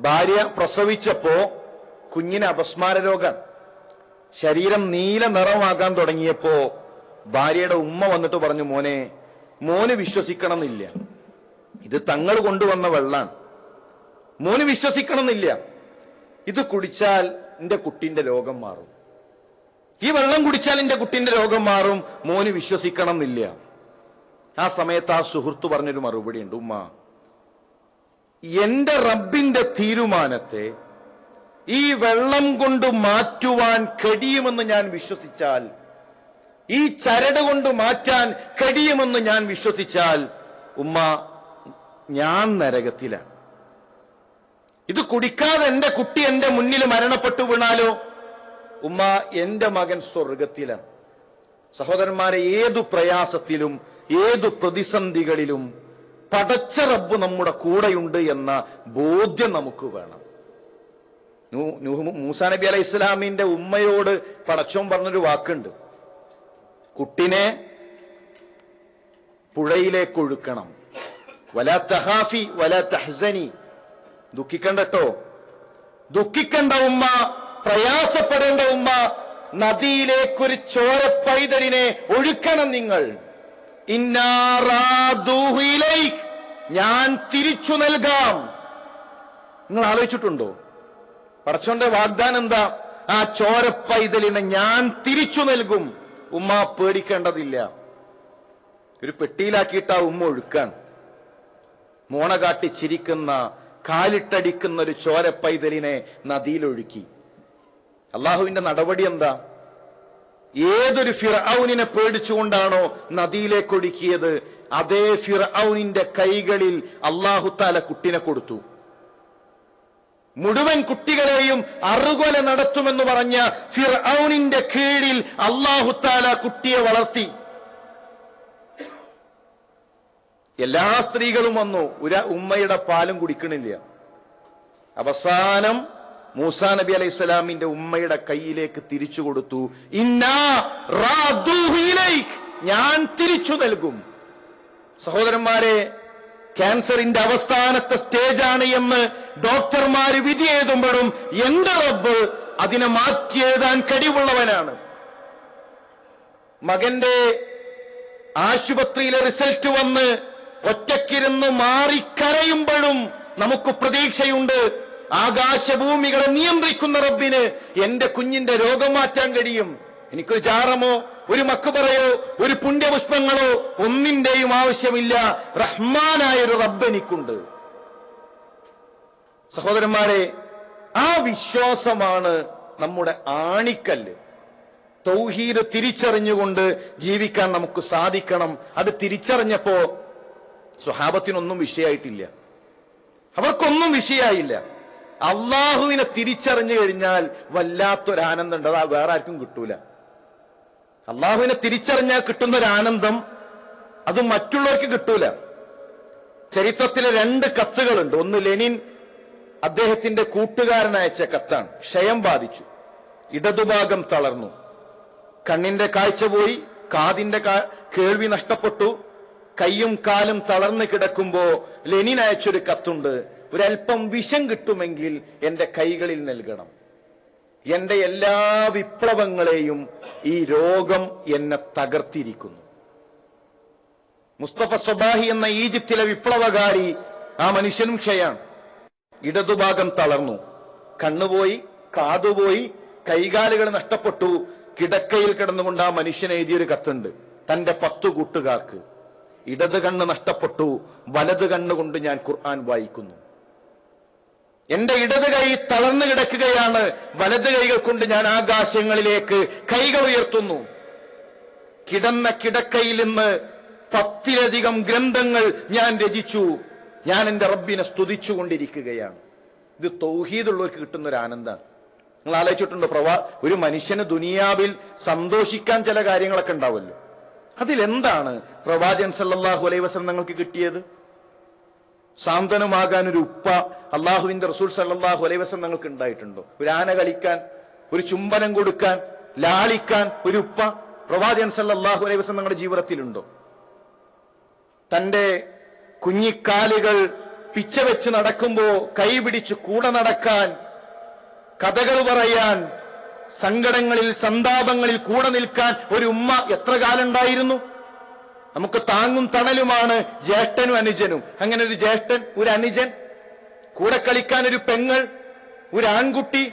ഭാര്യ പ്രസവിച്ചപ്പോ കുഞ്ഞിന് അപസ്മാര രോഗം, ശരീരം നീല നിറമാകാൻ തുടങ്ങിയപ്പോ ഭാര്യയുടെ ഉമ്മ വന്നിട്ട് പറഞ്ഞു, മോന് വിശ്വസിക്കണം എന്നില്ല, ഇത് തങ്ങൾ കൊണ്ടുവന്ന വെള്ളാണ്, മോന് വിശ്വസിക്കണം എന്നില്ല, ഇത് കുടിച്ചാൽ എന്റെ കുട്ടിന്റെ രോഗം മാറും, ഈ വെള്ളം കുടിച്ചാൽ എന്റെ കുട്ടിന്റെ രോഗം മാറും, മോന് വിശ്വസിക്കണം എന്നില്ല. ആ സമയത്ത് ആ സുഹൃത്ത് പറഞ്ഞൊരു മറുപടി ഉണ്ട്, ഉമ്മ, എന്റെ റബ്ബിന്റെ തീരുമാനത്തെ ഈ വെള്ളം കൊണ്ട് മാറ്റുവാൻ കഴിയുമെന്ന് ഞാൻ വിശ്വസിച്ചാൽ, ഈ ചരട് കൊണ്ട് മാറ്റാൻ കഴിയുമെന്ന് ഞാൻ വിശ്വസിച്ചാൽ, ഉമ്മ, ഞാൻ നരകത്തിലാണ്. ഇത് കുടിക്കാതെ എന്റെ കുട്ടി എന്റെ മുന്നിൽ മരണപ്പെട്ടു വീണാലോ, ഉമ്മ, എന്റെ മകൻ സ്വർഗത്തിലാണ്. സഹോദരന്മാരെ, ഏതു പ്രയാസത്തിലും ഏതു പ്രതിസന്ധികളിലും പടച്ച റബ്ബ് നമ്മുടെ കൂടെയുണ്ട് എന്ന ബോധ്യം നമുക്ക് വേണം. മൂസാ നബി അലൈഹി ഇസ്ലാമിന്റെ ഉമ്മയോട് പടച്ചോൻ പറഞ്ഞൊരു വാക്കുണ്ട്, കുട്ടിനെ പുഴയിലേക്ക് ഒഴുക്കണം. വലാ തഖാഫി വലാ തഹ്സനി, ദുഃഖിക്കണ്ടട്ടോ, ദുഃഖിക്കണ്ട ഉമ്മ, പ്രയാസപ്പെടേണ്ട ഉമ്മ, നദിയിലേക്കൊരു ചോര പൈതലിനെ ഒഴുക്കണം നിങ്ങൾ. ഇന്നാ റാദൂഹു ഇലൈക്, ഞാൻ തിരിച്ചു നൽകാം. നിങ്ങൾ ആലോചിച്ചിട്ടുണ്ടോ പടച്ചോന്റെ വാഗ്ദാനം എന്താ? ആ ചോര പൈതലിനെ ഞാൻ തിരിച്ചു നൽകും. ഉമ്മ പേടിക്കേണ്ടതില്ല. ഒരു പെട്ടിയിലാക്കിയിട്ട് ആ ഉമ്മ ഒഴുക്കാൻ, മോണ കാട്ടി ചിരിക്കുന്ന, കാലിട്ടടിക്കുന്ന ഒരു ചോര പൈതലിനെ നദിയിലൊഴുക്കി. അള്ളാഹുവിന്റെ നടപടി എന്താ? ഏതൊരു ഫിർഔനിനെ പേടിച്ചുകൊണ്ടാണോ നദിയിലേക്ക് ഒഴുക്കിയത്, അതേ ഫിർഔനിന്റെ കൈകളിൽ അല്ലാഹു തആല കുട്ടിനെ കൊടുത്തു. മുഴുവൻ കുട്ടികളെയും അറുകൊല നടത്തുമെന്ന് പറഞ്ഞ ഫിർഔനിന്റെ കീഴിൽ അല്ലാഹു തആല കുട്ടിയെ വളർത്തി. എല്ലാ സ്ത്രീകളും വന്നു, ഒരു ഉമ്മയുടെ പാലും കുടിക്കണില്ല. അവസാനം മൂസാ നബി അലൈഹി സ്വലാമിന്റെ ഉമ്മയുടെ കയ്യിലേക്ക് തിരിച്ചു കൊടുത്തു. ഇന്നാ റാദൂഹു ഇലൈക്, ഞാൻ തിരിച്ചു നൽകും. സഹോദരന്മാരെ, ക്യാൻസറിന്റെ അവസാനത്തെ സ്റ്റേജാണ് എന്ന് ഡോക്ടർമാര് വിധി എഴുതുമ്പോഴും എന്റെ റബ്ബ് അതിനെ മാറ്റിയെഴുതാൻ കഴിവുള്ളവനാണ്. മകന്റെ ആശുപത്രിയിലെ റിസൾട്ട് വന്ന് ഒറ്റക്കിരുന്ന് മാറിക്കരയുമ്പോഴും നമുക്ക് പ്രതീക്ഷയുണ്ട്. ആകാശഭൂമികളെ നിയന്ത്രിക്കുന്ന റബ്ബിന് എന്റെ കുഞ്ഞിന്റെ രോഗം മാറ്റാൻ കഴിയും. എനിക്കൊരു ജാറമോ ഒരു മക്ബറയോ ഒരു പുണ്യപുഷ്പങ്ങളോ ഒന്നിന്റെയും ആവശ്യമില്ല. റഹ്മാനായൊരു റബ്ബ് എനിക്കുണ്ട്. സഹോദരന്മാരെ, ആ വിശ്വാസമാണ് നമ്മുടെ ആണിക്കല്ല്. തൗഹീദ് തിരിച്ചറിഞ്ഞുകൊണ്ട് ജീവിക്കാൻ നമുക്ക് സാധിക്കണം. അത് തിരിച്ചറിഞ്ഞപ്പോ സ്വഹാബത്തിനൊന്നും വിഷയമായിട്ടില്ല, അവർക്കൊന്നും വിഷയമായില്ല. അള്ളാഹുവിനെ തിരിച്ചറിഞ്ഞു കഴിഞ്ഞാൽ വല്ലാത്തൊരാനന്ദം ഉണ്ട്, അത് വേറെ ആർക്കും കിട്ടൂല. അള്ളാഹുവിനെ തിരിച്ചറിഞ്ഞാൽ കിട്ടുന്ന ഒരു ആനന്ദം അത് മറ്റുള്ളവർക്ക് കിട്ടൂല. ചരിത്രത്തിലെ 2 കത്തുകളുണ്ട്. ഒന്ന് ലെനിൻ അദ്ദേഹത്തിന്റെ കൂട്ടുകാരൻ അയച്ച കത്താണ്. ക്ഷയം ബാധിച്ചു, ഇടതുഭാഗം തളർന്നു, കണ്ണിന്റെ കാഴ്ച പോയി, കാതിന്റെ കേൾവി നഷ്ടപ്പെട്ടു, കയ്യും കാലും തളർന്നു കിടക്കുമ്പോ ലെനിൻ അയച്ചൊരു കത്തുണ്ട്, ഒരല്പം വിഷം കിട്ടുമെങ്കിൽ എന്റെ കൈകളിൽ നൽകണം. എന്റെ എല്ലാ വിപ്ലവങ്ങളെയും ഈ രോഗം എന്നെ തകർത്തിരിക്കുന്നു. മുസ്തഫ സ്വബാഹി എന്ന ഈജിപ്തിലെ വിപ്ലവകാരി, ആ മനുഷ്യനും ക്ഷയാണ്. ഇടതുഭാഗം തളർന്നു, കണ്ണുപോയി, കാതുപോയി, കൈകാലുകൾ നഷ്ടപ്പെട്ടു. കിടക്കയിൽ കിടന്നുകൊണ്ട് ആ മനുഷ്യൻ എഴുതിയൊരു കത്തുണ്ട് തന്റെ 10 കൂട്ടുകാർക്ക്. ഇടത് കണ്ണ് നഷ്ടപ്പെട്ടു, വലത് കണ്ണുകൊണ്ട് ഞാൻ ഖുർആൻ വായിക്കുന്നു. എന്റെ ഇടത് കൈ തളർന്നു കിടക്കുകയാണ്, വലത് കൈകൾ കൊണ്ട് ഞാൻ ആകാശങ്ങളിലേക്ക് കൈകൾ ഉയർത്തുന്നു. കിടന്ന കിടക്കയിൽ നിന്ന് 10ലധികം ഗ്രന്ഥങ്ങൾ ഞാൻ രചിച്ചു. ഞാൻ എന്റെ റബ്ബിനെ സ്തുതിച്ചുകൊണ്ടിരിക്കുകയാണ്. ഇത് തൗഹീദുള്ളവർക്ക് കിട്ടുന്ന ഒരു ആനന്ദമാണ്. നിങ്ങൾ ആലോചിച്ചിട്ടുണ്ടോ? ഒരു മനുഷ്യന് ദുനിയാവിൽ സന്തോഷിക്കാൻ ചില കാര്യങ്ങളൊക്കെ ഉണ്ടാവുമല്ലോ. അതിലെന്താണ് പ്രവാചകൻ സല്ലല്ലാഹു അലൈഹി വസല്ലം നിങ്ങൾക്ക് കിട്ടിയത്? സാന്ത്വനമാകാൻ ഒരു ഉപ്പ അള്ളാഹുവിന്റെ റസൂൽ സല്ലല്ലാഹു അലൈഹി വസല്ലം നിങ്ങൾക്ക് ഉണ്ടായിട്ടുണ്ടോ? ഒരു ആന കളിക്കാൻ, ഒരു ചുംബനം കൊടുക്കാൻ, ലാളിക്കാൻ ഒരു ഉപ്പ പ്രവാചകൻ സല്ലല്ലാഹു അലൈഹി വസല്ലം നിങ്ങളുടെ ജീവിതത്തിലുണ്ടോ? തന്റെ കുഞ്ഞിക്കാലുകൾ പിച്ച വെച്ച് നടക്കുമ്പോ കൈ പിടിച്ച് കൂടെ നടക്കാൻ, കഥകൾ പറയാൻ, സങ്കടങ്ങളിൽ സന്താപങ്ങളിൽ കൂടെ നിൽക്കാൻ ഒരു ഉമ്മ എത്ര കാലം ഉണ്ടായിരുന്നു? നമുക്ക് താങ്ങും തണലുമാണ് ജ്യേഷ്ഠനും അനുജനും. അങ്ങനെ ഒരു ജ്യേഷ്ഠൻ, ഒരു അനുജൻ, കൂടെ കളിക്കാൻ ഒരു പെങ്ങൾ, ഒരു ആൺകുട്ടി,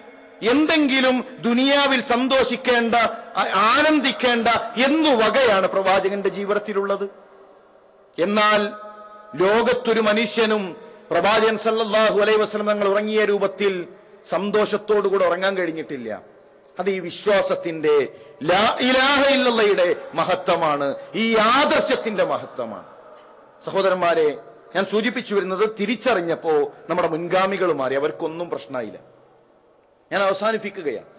എന്തെങ്കിലും ദുനിയാവിൽ സന്തോഷിക്കേണ്ട, ആനന്ദിക്കേണ്ട എന്നു വകയാണ് പ്രവാചകന്റെ ജീവിതത്തിലുള്ളത്. എന്നാൽ ലോകത്തൊരു മനുഷ്യനും പ്രവാചകൻ സല്ലല്ലാഹു അലൈഹി വസല്ലം തങ്ങൾ ഉറങ്ങിയ രൂപത്തിൽ സന്തോഷത്തോടുകൂടെ ഉറങ്ങാൻ കഴിഞ്ഞിട്ടില്ല. അത് ഈ വിശ്വാസത്തിന്റെ, ലാ ഇലാഹ ഇല്ലല്ലാഹയുടെ മഹത്വമാണ്, ഈ ആദർശത്തിന്റെ മഹത്വമാണ്. സഹോദരന്മാരെ, ഞാൻ സൂചിപ്പിച്ചു വരുന്നത്, തിരിച്ചറിഞ്ഞപ്പോ നമ്മുടെ മുൻഗാമികൾ മാറി, അവർക്കൊന്നും പ്രശ്നമായില്ല. ഞാൻ അവസാനിപ്പിക്കുകയാണ്.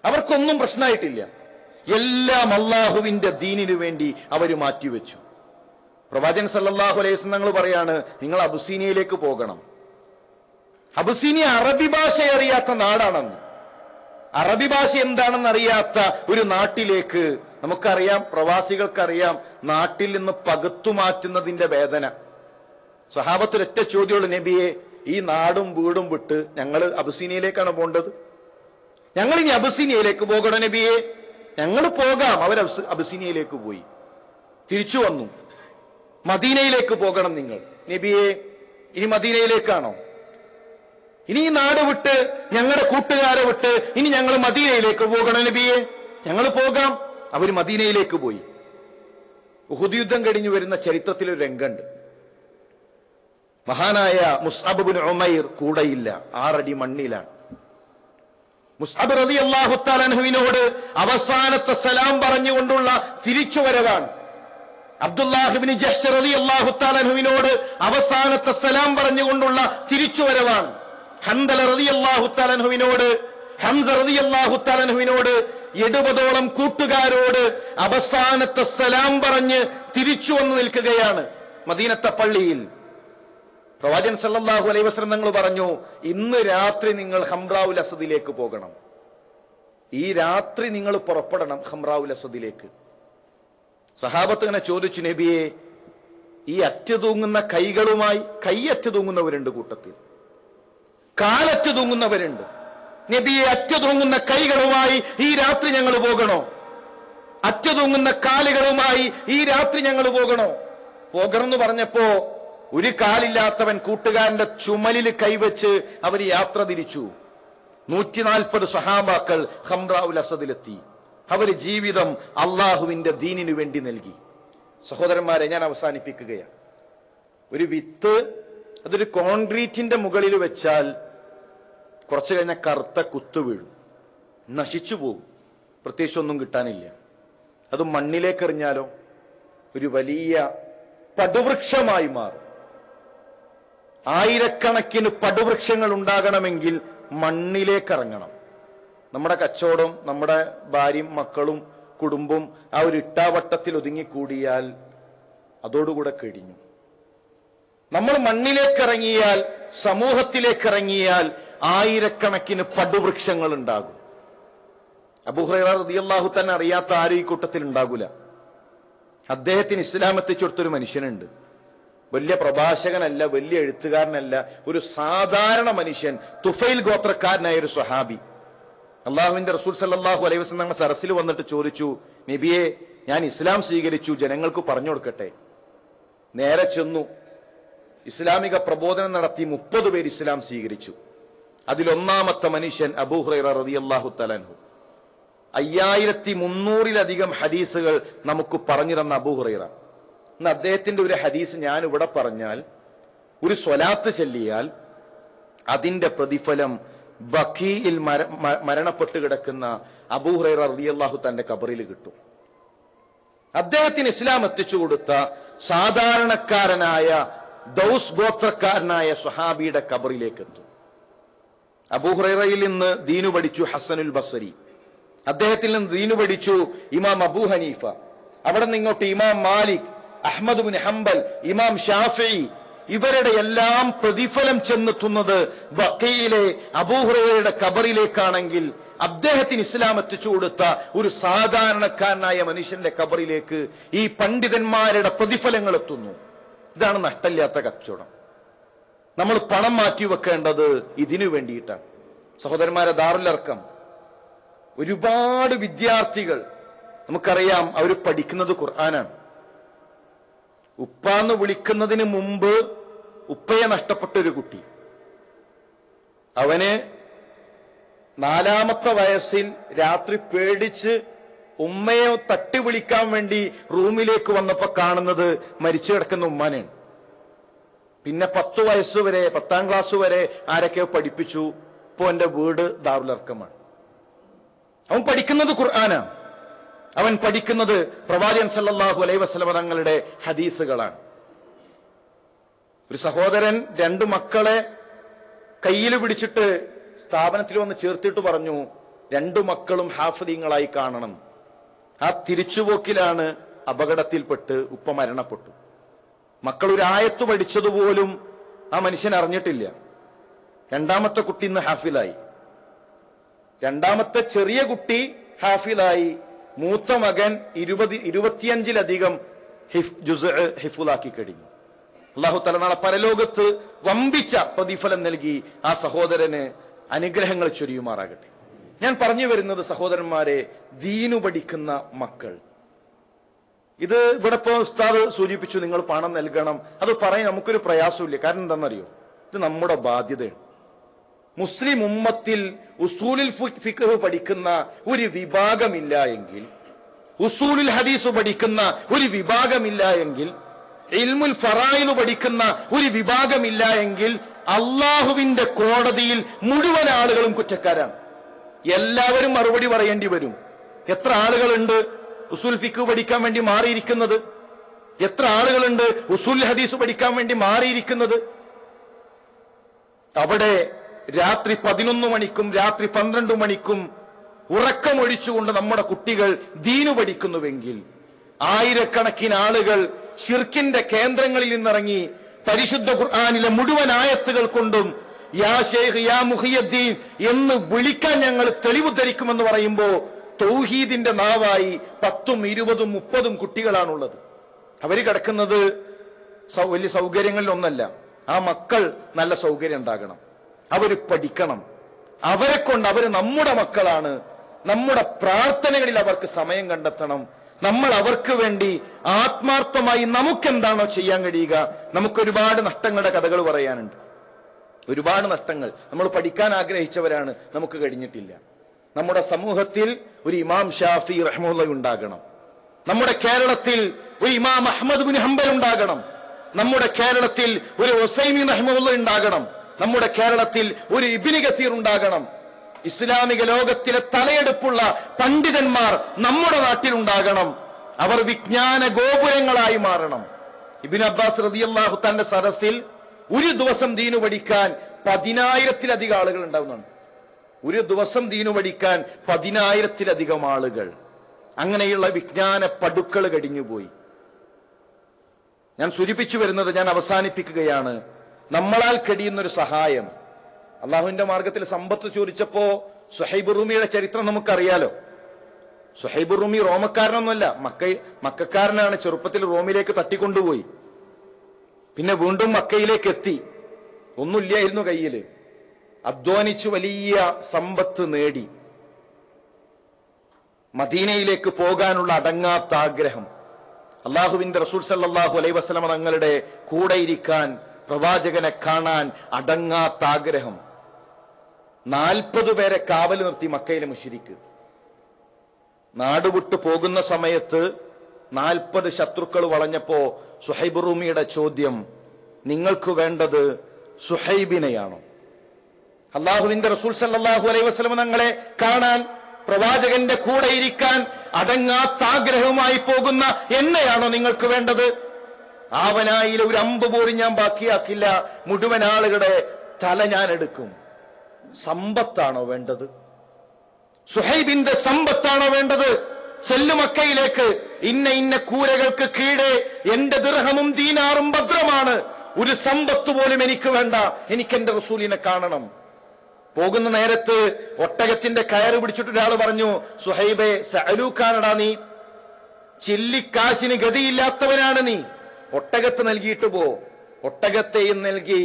അവർക്കൊന്നും പ്രശ്നമായിട്ടില്ല. എല്ലാം അള്ളാഹുവിന്റെ ദീനിനു വേണ്ടി അവർ മാറ്റിവെച്ചു. പ്രവാചകൻ സല്ലല്ലാഹു അലൈഹി വസല്ലം തങ്ങൾ പറയാണ്, നിങ്ങൾ അബുസീനിയയിലേക്ക് പോകണം. അബുസീനിയ അറബി ഭാഷ അറിയാത്ത നാടാണെന്ന്. അറബി ഭാഷ എന്താണെന്ന് അറിയാത്ത ഒരു നാട്ടിലേക്ക്, നമുക്കറിയാം, പ്രവാസികൾക്കറിയാം നാട്ടിൽ നിന്ന് പകുത്തു മാറ്റുന്നതിന്റെ വേദന. സ്വഹാബത്തിൽ ഒറ്റ ചോദ്യമുള്ളൂ, നബിയെ, ഈ നാടും വീടും വിട്ട് ഞങ്ങൾ അബുസീനിയയിലേക്കാണ് പോകേണ്ടത്, ഞങ്ങൾ ഇനി അബുസീനിയയിലേക്ക് പോകണം നബിയെ. ഞങ്ങൾ പോകാം. അവർ അബുസീനിയയിലേക്ക് പോയി, തിരിച്ചു വന്നു. മദീനയിലേക്ക് പോകണം നിങ്ങൾ നബിയെ. ഇനി മദീനയിലേക്കാണോ? ഇനി ഈ നാട് വിട്ട്, ഞങ്ങളുടെ കൂട്ടുകാരെ വിട്ട് ഇനി ഞങ്ങൾ മദീനയിലേക്ക് പോകണം നബിയെ. ഞങ്ങൾ പോകാം. അവർ മദീനയിലേക്ക് പോയി. ഉഹുദ് യുദ്ധം കഴിഞ്ഞു വരുന്ന ചരിത്രത്തിലൊരു രംഗമുണ്ട്. മഹാനായ മുസ്അബ് ഇബ്നു ഉമൈർ കൂടെയില്ല, 6 അടി മണ്ണിലാണ്. മുസ്അബ് റളിയല്ലാഹു തആല അൻഹുവിനോട് അവസാനത്തെ സലാം പറഞ്ഞുകൊണ്ടുള്ള തിരിച്ചുവരവാണ്. അബ്ദുല്ലാഹ് ഇബ്നു ജഹ്ശ് റളിയല്ലാഹു തആല അൻഹുവിനോട് അവസാനത്തെ സലാം പറഞ്ഞുകൊണ്ടുള്ള തിരിച്ചുവരവാണ്. ഹംദല റളിയല്ലാഹു തആല അൻഹുവിനോട്, ഹംസ റളിയല്ലാഹു തആല അൻഹുവിനോട്, 70ഓളം കൂട്ടുകാരോട് അവസാനത്തെ സലാം പറഞ്ഞ് തിരിച്ചു വന്നു നിൽക്കുകയാണ് മദീനത്തെ പള്ളിയിൽ. പ്രവാചകൻ സല്ലല്ലാഹു അലൈഹി വസല്ലം തങ്ങൾ പറഞ്ഞു, ഇന്ന് രാത്രി നിങ്ങൾ ഹംറാഉൽ അസദിലേക്ക് പോകണം. ഈ രാത്രി നിങ്ങൾ പുറപ്പെടണം ഹംറാഉൽ അസദിലേക്ക്. സഹാബത്ത് ഇങ്ങനെ ചോദിച്ചു, നബിയെ, ഈ അറ്റു തൂങ്ങുന്ന കൈകളുമായി, കൈയറ്റു തൂങ്ങുന്നവരുണ്ട് കൂട്ടത്തിൽ, കാലറ്റു തൂങ്ങുന്നവരുണ്ട്. നബിയെ, അറ്റു തൂങ്ങുന്ന കൈകളുമായി ഈ രാത്രി ഞങ്ങൾ പോകണോ? അറ്റു തൂങ്ങുന്ന കാലുകളുമായി ഈ രാത്രി ഞങ്ങൾ പോകണോ? പോകണമെന്ന് പറഞ്ഞപ്പോ ഒരു കാലില്ലാത്തവൻ കൂട്ടുകാരന്റെ ചുമലിൽ കൈവച്ച് അവർ യാത്ര തിരിച്ചു. 140 സ്വഹാബാക്കൾ ഹംറാഉൽ അസദിലെത്തി. അവർ ജീവിതം അള്ളാഹുവിന്റെ ദീനിനു വേണ്ടി നൽകി. സഹോദരന്മാരെ, ഞാൻ അവസാനിപ്പിക്കുകയാണ്. ഒരു വിത്ത് അതൊരു കോൺക്രീറ്റിന്റെ മുകളിൽ വെച്ചാൽ കുറച്ചു കഴിഞ്ഞാൽ കറുത്ത കുത്തു വീഴും, നശിച്ചു പോകും, പ്രത്യേകിച്ചൊന്നും കിട്ടാനില്ല. അത് മണ്ണിലേക്ക് എറിഞ്ഞാലോ ഒരു വലിയ പടുവൃക്ഷമായി മാറും. ആയിരക്കണക്കിന് പടുവൃക്ഷങ്ങൾ ഉണ്ടാകണമെങ്കിൽ മണ്ണിലേക്ക് ഇറങ്ങണം. നമ്മുടെ കച്ചവടം, നമ്മുടെ ഭാര്യയും മക്കളും കുടുംബവും ആ ഒരു ഇട്ടാവട്ടത്തിൽ ഒതുങ്ങിക്കൂടിയാൽ അതോടുകൂടെ കഴിഞ്ഞു. നമ്മൾ മണ്ണിലേക്ക് ഇറങ്ങിയാൽ, സമൂഹത്തിലേക്ക് ഇറങ്ങിയാൽ ആയിരക്കണക്കിന് പടുവൃക്ഷങ്ങൾ ഉണ്ടാകും. അബൂ ഹുറൈറ റളിയല്ലാഹു തന്നെ അറിയാത്ത ആരും ഈ കൂട്ടത്തിൽ ഉണ്ടാകൂല. അദ്ദേഹത്തിന് ഇസ്ലാം എത്തിച്ചെടുത്തൊരു മനുഷ്യനുണ്ട്. വലിയ പ്രഭാഷകനല്ല, വലിയ എഴുത്തുകാരനല്ല, ഒരു സാധാരണ മനുഷ്യൻ, തുഫൈൽ ഗോത്രക്കാരനായ ഒരു സ്വഹാബി. അള്ളാഹുവിന്റെ റസൂൽ സല്ലല്ലാഹു അലൈഹി വസല്ലം ഞങ്ങൾ സരസിൽ വന്നിട്ട് ചോദിച്ചു, നബിയെ, ഞാൻ ഇസ്ലാം സ്വീകരിച്ചു, ജനങ്ങൾക്ക് പറഞ്ഞു കൊടുക്കട്ടെ. നേരെ ചെന്നു, ഇസ്ലാമിക പ്രബോധനം നടത്തി 30 പേര് ഇസ്ലാം സ്വീകരിച്ചു. അതിലൊന്നാമത്തെ മനുഷ്യൻ അബൂ ഹുറൈറ റളിയല്ലാഹു തആല അൻഹു. 5300-ലധികം ഹദീസുകൾ നമുക്ക് പറഞ്ഞു തന്ന അബൂ ഹുറൈറ. ഇന്ന് അദ്ദേഹത്തിന്റെ ഒരു ഹദീസ് ഞാൻ ഇവിടെ പറഞ്ഞാൽ, ഒരു സ്വലാത്ത് ചൊല്ലിയാൽ അതിന്റെ പ്രതിഫലം ബഖീയിൽ മരണപ്പെട്ട് കിടക്കുന്ന അബൂ ഹുറൈറ റളിയല്ലാഹു തന്റെ ഖബറിൽ കിട്ടും. അദ്ദേഹത്തിന് ഇസ്ലാം എത്തിച്ചു കൊടുത്ത സാധാരണക്കാരനായ ദൗസ് ഗോത്രക്കാരനായ സ്വഹാബിയുടെ ഖബറിലേക്ക് എത്തും. അബൂ ഹുറൈറയിൽ നിന്ന് ദീനു പഠിച്ചു ഹസനുൽ ബസ്രി, അദ്ദേഹത്തിൽ നിന്ന് ദീനു പഠിച്ചു ഇമാം അബൂ ഹനീഫ, അവിടെ നിന്ന് ഇങ്ങോട്ട് ഇമാം മാലിക്, അഹ്മദ് ബിൻ ഹംബൽ, ഇമാം ഷാഫിഈ, ഇവരുടെ എല്ലാം പ്രതിഫലം ചെന്നെത്തുന്നത് ബഖീയിലെ അബൂ ഹുറൈറയുടെ ഖബറിലേക്കാണെങ്കിൽ, അദ്ദേഹത്തിന് ഇസ്ലാം എത്തിച്ചു കൊടുത്ത ഒരു സാധാരണക്കാരനായ മനുഷ്യന്റെ ഖബറിലേക്ക് ഈ പണ്ഡിതന്മാരുടെ പ്രതിഫലങ്ങൾ എത്തുന്നു. ഇതാണ് നഷ്ടമില്ലാത്ത കച്ചവടം. നമ്മൾ പണം മാറ്റിവെക്കേണ്ടത് ഇതിനു വേണ്ടിയിട്ടാണ്. സഹോദരന്മാരെ, ദാറുൽ അർക്കം ഒരുപാട് വിദ്യാർത്ഥികൾ നമുക്കറിയാം, അവർ പഠിക്കുന്നത് ഖുർആനാണ്. ഉപ്പാന്ന് വിളിക്കുന്നതിന് മുമ്പ് ഉപ്പയെ നഷ്ടപ്പെട്ട ഒരു കുട്ടി, അവന് 4ാമത്തെ വയസ്സിൽ രാത്രി പേടിച്ച് ഉമ്മയെ തട്ടി വിളിക്കാൻ വേണ്ടി റൂമിലേക്ക് വന്നപ്പോ കാണുന്നത് മരിച്ചു കിടക്കുന്ന ഉമ്മാനെയാണ്. പിന്നെ 10 വയസ്സ് വരെ, 10ാം ക്ലാസ് വരെ ആരൊക്കെയോ പഠിപ്പിച്ചു. ഇപ്പോ എന്റെ വീട് ദാറുൽ അർക്കമാണ്. അവൻ പഠിക്കുന്നത് ഖുർആനാണ്. അവൻ പഠിക്കുന്നത് പ്രവാചകൻ സല്ലല്ലാഹു അലൈഹി വസല്ലം തങ്ങളുടെ ഹദീസുകളാണ്. ഒരു സഹോദരൻ 2 മക്കളെ കയ്യിൽ പിടിച്ചിട്ട് സ്ഥാപനത്തിൽ വന്ന് ചേർത്തിട്ട് പറഞ്ഞു, 2 മക്കളും ഹാഫിദീങ്ങളായി കാണണം. ആ തിരിച്ചുപോക്കിലാണ് അപകടത്തിൽപ്പെട്ട് ഉപ്പ മരണപ്പെട്ടു. മക്കൾ ഒരു ആയത്ത് പഠിച്ചതുപോലും ആ മനുഷ്യൻ അറിഞ്ഞിട്ടില്ല. 2ാമത്തെ കുട്ടി ഇന്ന് ഹാഫിലായി, 2ാമത്തെ ചെറിയ കുട്ടി ഹാഫിലായി, മൂത്ത മകൻ 25-ലധികം ഹിഫ്ളാക്കി കഴിഞ്ഞു. അല്ലാഹു തആല നാളെ പരലോകത്ത് വമ്പിച്ച പ്രതിഫലം നൽകി ആ സഹോദരന് അനുഗ്രഹങ്ങൾ ചൊരിയുമാറാകട്ടെ. ഞാൻ പറഞ്ഞു വരുന്നത്, സഹോദരന്മാരെ, ദീനു പഠിക്കുന്ന മക്കൾ, ഇത് ഇവിടെ ഇപ്പോ ഉസ്താദ് സൂചിപ്പിച്ചു, നിങ്ങൾ പണം നൽകണം. അത് പറയാൻ നമുക്കൊരു പ്രയാസമില്ല. കാരണം എന്താണെന്നറിയോ, ഇത് നമ്മുടെ ബാധ്യതയാണ്. മുസ്ലിം ഉമ്മത്തിൽ ഉസൂലുൽ ഫിഖ് പഠിക്കുന്ന ഒരു വിഭാഗമില്ല എങ്കിൽ, ഉസൂലുൽ ഹദീസ് പഠിക്കുന്ന ഒരു വിഭാഗമില്ല എങ്കിൽ, ഇൽമുൽ ഫറായിദ് പഠിക്കുന്ന ഒരു വിഭാഗമില്ല എങ്കിൽ, അള്ളാഹുവിന്റെ കോടതിയിൽ മുഴുവൻ ആളുകളും കുറ്റക്കാരാണ്. എല്ലാവരും മറുപടി പറയേണ്ടി വരും. എത്ര ആളുകളുണ്ട് ഉസൂൽ ഫിഖ് പഠിക്കാൻ വേണ്ടി മാറിയിരിക്കുന്നത്? എത്ര ആളുകളുണ്ട് ഉസൂൽ ഹദീസ് പഠിക്കാൻ വേണ്ടി മാറിയിരിക്കുന്നത്? അവിടെ രാത്രി 11 മണിക്കും രാത്രി 12 മണിക്കും ഉറക്കമൊഴിച്ചുകൊണ്ട് നമ്മുടെ കുട്ടികൾ ദീനു പഠിക്കുന്നുവെങ്കിൽ, ആയിരക്കണക്കിന് ആളുകൾ ശിർക്കിന്റെ കേന്ദ്രങ്ങളിൽ നിന്നിറങ്ങി പരിശുദ്ധ ഖുർആനിലെ മുഴുവൻ ആയത്തുകൾ കൊണ്ടും യാ ശൈഖ് യാ മുഹിയുദ്ദീൻ എന്ന് വിളിക്കാൻ ഞങ്ങൾ തെളിവ് ധരിക്കുമെന്ന് പറയുമ്പോ തൗഹീദിന്റെ നാവായി 10ഉം 20ഉം 30ഉം കുട്ടികളാണുള്ളത്. അവര് കിടക്കുന്നത് വലിയ സൗകര്യങ്ങളിലൊന്നല്ല. ആ മക്കൾ നല്ല സൗകര്യം ഉണ്ടാകണം, അവര് പഠിക്കണം. അവരെ കൊണ്ട്, അവര് നമ്മുടെ മക്കളാണ്. നമ്മുടെ പ്രാർത്ഥനകളിൽ അവർക്ക് സമയം കണ്ടെത്തണം. നമ്മൾ അവർക്ക് വേണ്ടി ആത്മാർത്ഥമായി നമുക്കെന്താണോ ചെയ്യാൻ കഴിയുക. നമുക്കൊരുപാട് നഷ്ടങ്ങളുടെ കഥകൾ പറയാനുണ്ട്, ഒരുപാട് നഷ്ടങ്ങൾ. നമ്മൾ പഠിക്കാൻ ആഗ്രഹിച്ചവരാണ്, നമുക്ക് കഴിഞ്ഞിട്ടില്ല. നമ്മുടെ സമൂഹത്തിൽ ഒരു ഇമാം ഷാഫി റഹ്മത്തുള്ളാഹി ഉണ്ടാകണം. നമ്മുടെ കേരളത്തിൽ ഒരു ഇമാം അഹ്മദ് ബിൻ ഹംബൽ ഉണ്ടാകണം. നമ്മുടെ കേരളത്തിൽ ഒരു ഉസൈമീൻ റഹ്മത്തുള്ളാഹി ഉണ്ടാകണം. നമ്മുടെ കേരളത്തിൽ ഒരു ഇബ്നു കസീർ ഉണ്ടാകണം. ഇസ്ലാമിക ലോകത്തിലെ തലയെടുപ്പുള്ള പണ്ഡിതന്മാർ നമ്മുടെ നാട്ടിൽ ഉണ്ടാകണം. അവർ വിജ്ഞാന ഗോപുരങ്ങളായി മാറണം. ഇബ്നു അബ്ബാസ് റളിയല്ലാഹു തആല സദസ്സിൽ ഒരു ദിവസം ദീനു പഠിക്കാൻ 10,000-ലധികം ആളുകൾ ഉണ്ടാവുന്നുണ്ട്. ഒരു ദിവസം ദീനു പഠിക്കാൻ 10,000-ലധികം ആളുകൾ. അങ്ങനെയുള്ള വിജ്ഞാന പടുക്കൾ കഴിഞ്ഞുപോയി. ഞാൻ സൂചിപ്പിച്ചു വരുന്നത്, ഞാൻ അവസാനിപ്പിക്കുകയാണ്, നമ്മളാൽ കഴിയുന്നൊരു സഹായം. അള്ളാഹുവിന്റെ മാർഗത്തിൽ സമ്പത്ത് ചോദിച്ചപ്പോ സുഹൈബ് റൂമിയുടെ ചരിത്രം നമുക്കറിയാലോ. സുഹൈബ് റൂമി റോമക്കാരനൊന്നുമല്ല, മക്കക്കാരനാണ്. ചെറുപ്പത്തിൽ റോമിലേക്ക് തട്ടിക്കൊണ്ടുപോയി, പിന്നെ വീണ്ടും മക്കയിലേക്ക് എത്തി. ഒന്നുമില്ലായിരുന്നു കയ്യില്. അധ്വാനിച്ചു വലിയ സമ്പത്ത് നേടി. മദീനയിലേക്ക് പോകാനുള്ള അടങ്ങാത്ത ആഗ്രഹം. അള്ളാഹുവിന്റെ റസൂൽ സല്ലല്ലാഹു അലൈഹി വസല്ലമ തങ്ങളുടെ കൂടെ ഇരിക്കാൻ, പ്രവാചകനെ കാണാൻ അടങ്ങാത്ത ആഗ്രഹം. 40 പേരെ കാവൽ നിർത്തി മക്കയിലെ മുശ്രിക്ക്. നാടുവിട്ടു പോകുന്ന സമയത്ത് 40 ശത്രുക്കൾ വളഞ്ഞപ്പോ സുഹൈബ് റൂമിയുടെ ചോദ്യം, നിങ്ങൾക്ക് വേണ്ടത് സുഹൈബിനെയാണോ? അള്ളാഹുവിന്റെ റസൂൽ സല്ലല്ലാഹു അലൈഹി വസല്ലമ തങ്ങളെ കാണാൻ, പ്രവാചകന്റെ കൂടെ ഇരിക്കാൻ അടങ്ങാത്ത ആഗ്രഹവുമായി പോകുന്ന എന്നെയാണോ നിങ്ങൾക്ക് വേണ്ടത്? ആവനായിലെ ഒരു അമ്പ് പോലും ഞാൻ ബാക്കിയാക്കില്ല, മുഴുവൻ ആളുകളുടെ തല ഞാൻ എടുക്കും. സമ്പത്താണോ വേണ്ടത്? സുഹൈബിന്റെ സമ്പത്താണോ വേണ്ടത്? ചെല്ലു മക്കയിലേക്ക്, ഇന്ന കൂരകൾക്ക് കീഴെ എന്റെ ദിർഹമും ദീനാറും ഭദ്രമാണ്, ഒരു സമ്പത്ത് പോലും എനിക്ക് വേണ്ട, എനിക്ക് എന്റെ റസൂലിനെ കാണണം. പോകുന്ന നേരത്ത് ഒട്ടകത്തിന്റെ കയറ് പിടിച്ചിട്ട് ഒരാൾ പറഞ്ഞു, സുഹൈബെ, സഅലൂക്കാനടാ നീ, ചില്ലിക്കാശിന് ഗതിയില്ലാത്തവനാണ് നീ, ഒട്ടകത്ത് നൽകിയിട്ട് പോ. ഒട്ടകത്തെയും നൽകി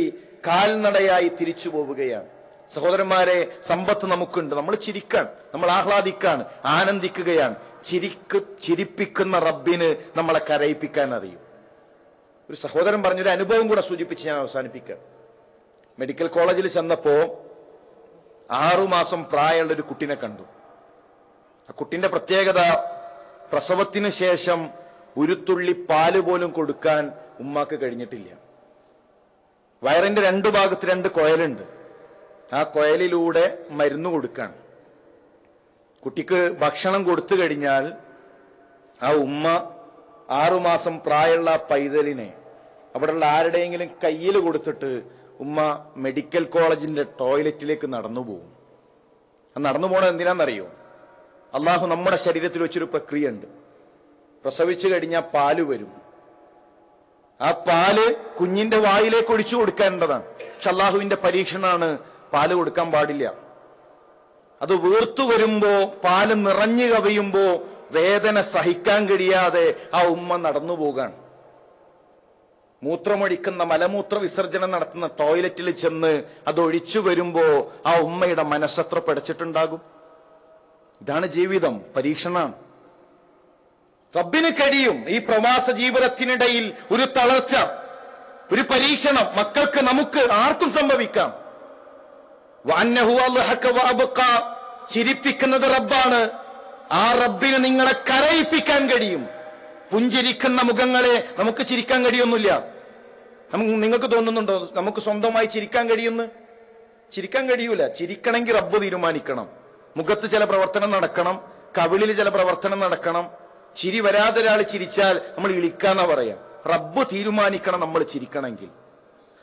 കാൽനടയായി തിരിച്ചു പോവുകയാണ്. സഹോദരന്മാരെ, സമ്പത്ത് നമുക്കുണ്ട്, നമ്മൾ ചിരിക്കാൻ, നമ്മൾ ആഹ്ലാദിക്കാൻ, ആനന്ദിക്കുകയാണ്. ചിരിപ്പിക്കുന്ന റബ്ബിന് നമ്മളെ കരയിപ്പിക്കാൻ അറിയും. ഒരു സഹോദരൻ പറഞ്ഞൊരു അനുഭവം കൂടെ സൂചിപ്പിച്ച് ഞാൻ അവസാനിപ്പിക്കാം. മെഡിക്കൽ കോളേജിൽ ചെന്നപ്പോ 6 മാസം പ്രായമുള്ള ഒരു കുട്ടിനെ കണ്ടു. ആ കുട്ടിന്റെ പ്രത്യേകത, പ്രസവത്തിന് ശേഷം ഒരു തുള്ളി പാല് പോലും കൊടുക്കാൻ ഉമ്മാക്ക് കഴിഞ്ഞിട്ടില്ല. വയറിന്റെ 2 ഭാഗത്ത് 2 കുഴലുണ്ട്. ആ കുഴലിലൂടെ മരുന്ന് കൊടുക്കാൻ. കുട്ടിക്ക് ഭക്ഷണം കൊടുത്തു കഴിഞ്ഞാൽ ആ ഉമ്മ 6 മാസം പ്രായമുള്ള പൈതലിനെ അവിടെയുള്ള ആരുടെയെങ്കിലും കയ്യിൽ കൊടുത്തിട്ട് ഉമ്മ മെഡിക്കൽ കോളേജിന്റെ ടോയ്ലറ്റിലേക്ക് നടന്നു പോകും. നടന്നു പോണത് എന്തിനാണെന്നറിയോ? അള്ളാഹു നമ്മുടെ ശരീരത്തിൽ വെച്ചൊരു പ്രക്രിയ ഉണ്ട്. പ്രസവിച്ചു കഴിഞ്ഞാൽ പാല് വരും. ആ പാല് കുഞ്ഞിന്റെ വായിലേക്ക് ഒഴിച്ചു കൊടുക്കേണ്ടതാണ്. പക്ഷെ അള്ളാഹുവിന്റെ പരീക്ഷണമാണ്, പാല് കൊടുക്കാൻ പാടില്ല. അത് വീർത്തു വരുമ്പോ, പാല് നിറഞ്ഞു കവിയുമ്പോ വേദന സഹിക്കാൻ കഴിയാതെ ആ ഉമ്മ നടന്നു പോകാൻ. മൂത്രമൊഴിക്കുന്ന, മലമൂത്ര വിസർജനം നടത്തുന്ന ടോയ്ലറ്റിൽ ചെന്ന് അതൊഴിച്ചു വരുമ്പോ ആ ഉമ്മയുടെ മനസ്സത്ര പിടച്ചിട്ടുണ്ടാകും. ഇതാണ് ജീവിതം, പരീക്ഷണമാണ്. റബ്ബിന് കഴിയും ഈ പ്രവാസ ജീവിതത്തിനിടയിൽ ഒരു തളർച്ച, ഒരു പരീക്ഷണം മക്കൾക്ക്, നമുക്ക് ആർക്കും സംഭവിക്കാം. ചിരിപ്പിക്കുന്നത് റബ്ബാണ്. ആ റബ്ബിന് നിങ്ങളെ കരയിപ്പിക്കാൻ കഴിയും. പുഞ്ചിരിക്കുന്ന മുഖങ്ങളെ നമുക്ക് ചിരിക്കാൻ കഴിയൊന്നുമില്ല. നിങ്ങൾക്ക് തോന്നുന്നുണ്ടോ നമുക്ക് സ്വന്തമായി ചിരിക്കാൻ കഴിയുന്നു? ചിരിക്കാൻ കഴിയൂല. ചിരിക്കണമെങ്കിൽ റബ്ബ് തീരുമാനിക്കണം. മുഖത്ത് ചില പ്രവർത്തനം നടക്കണം, കവിളിൽ ചില പ്രവർത്തനം നടക്കണം. ചിരി വരാതെ ഒരാൾ ചിരിച്ചാൽ നമ്മൾ ഇളിക്കാന്നാ പറയാം. റബ്ബ് തീരുമാനിക്കണം നമ്മൾ ചിരിക്കണമെങ്കിൽ.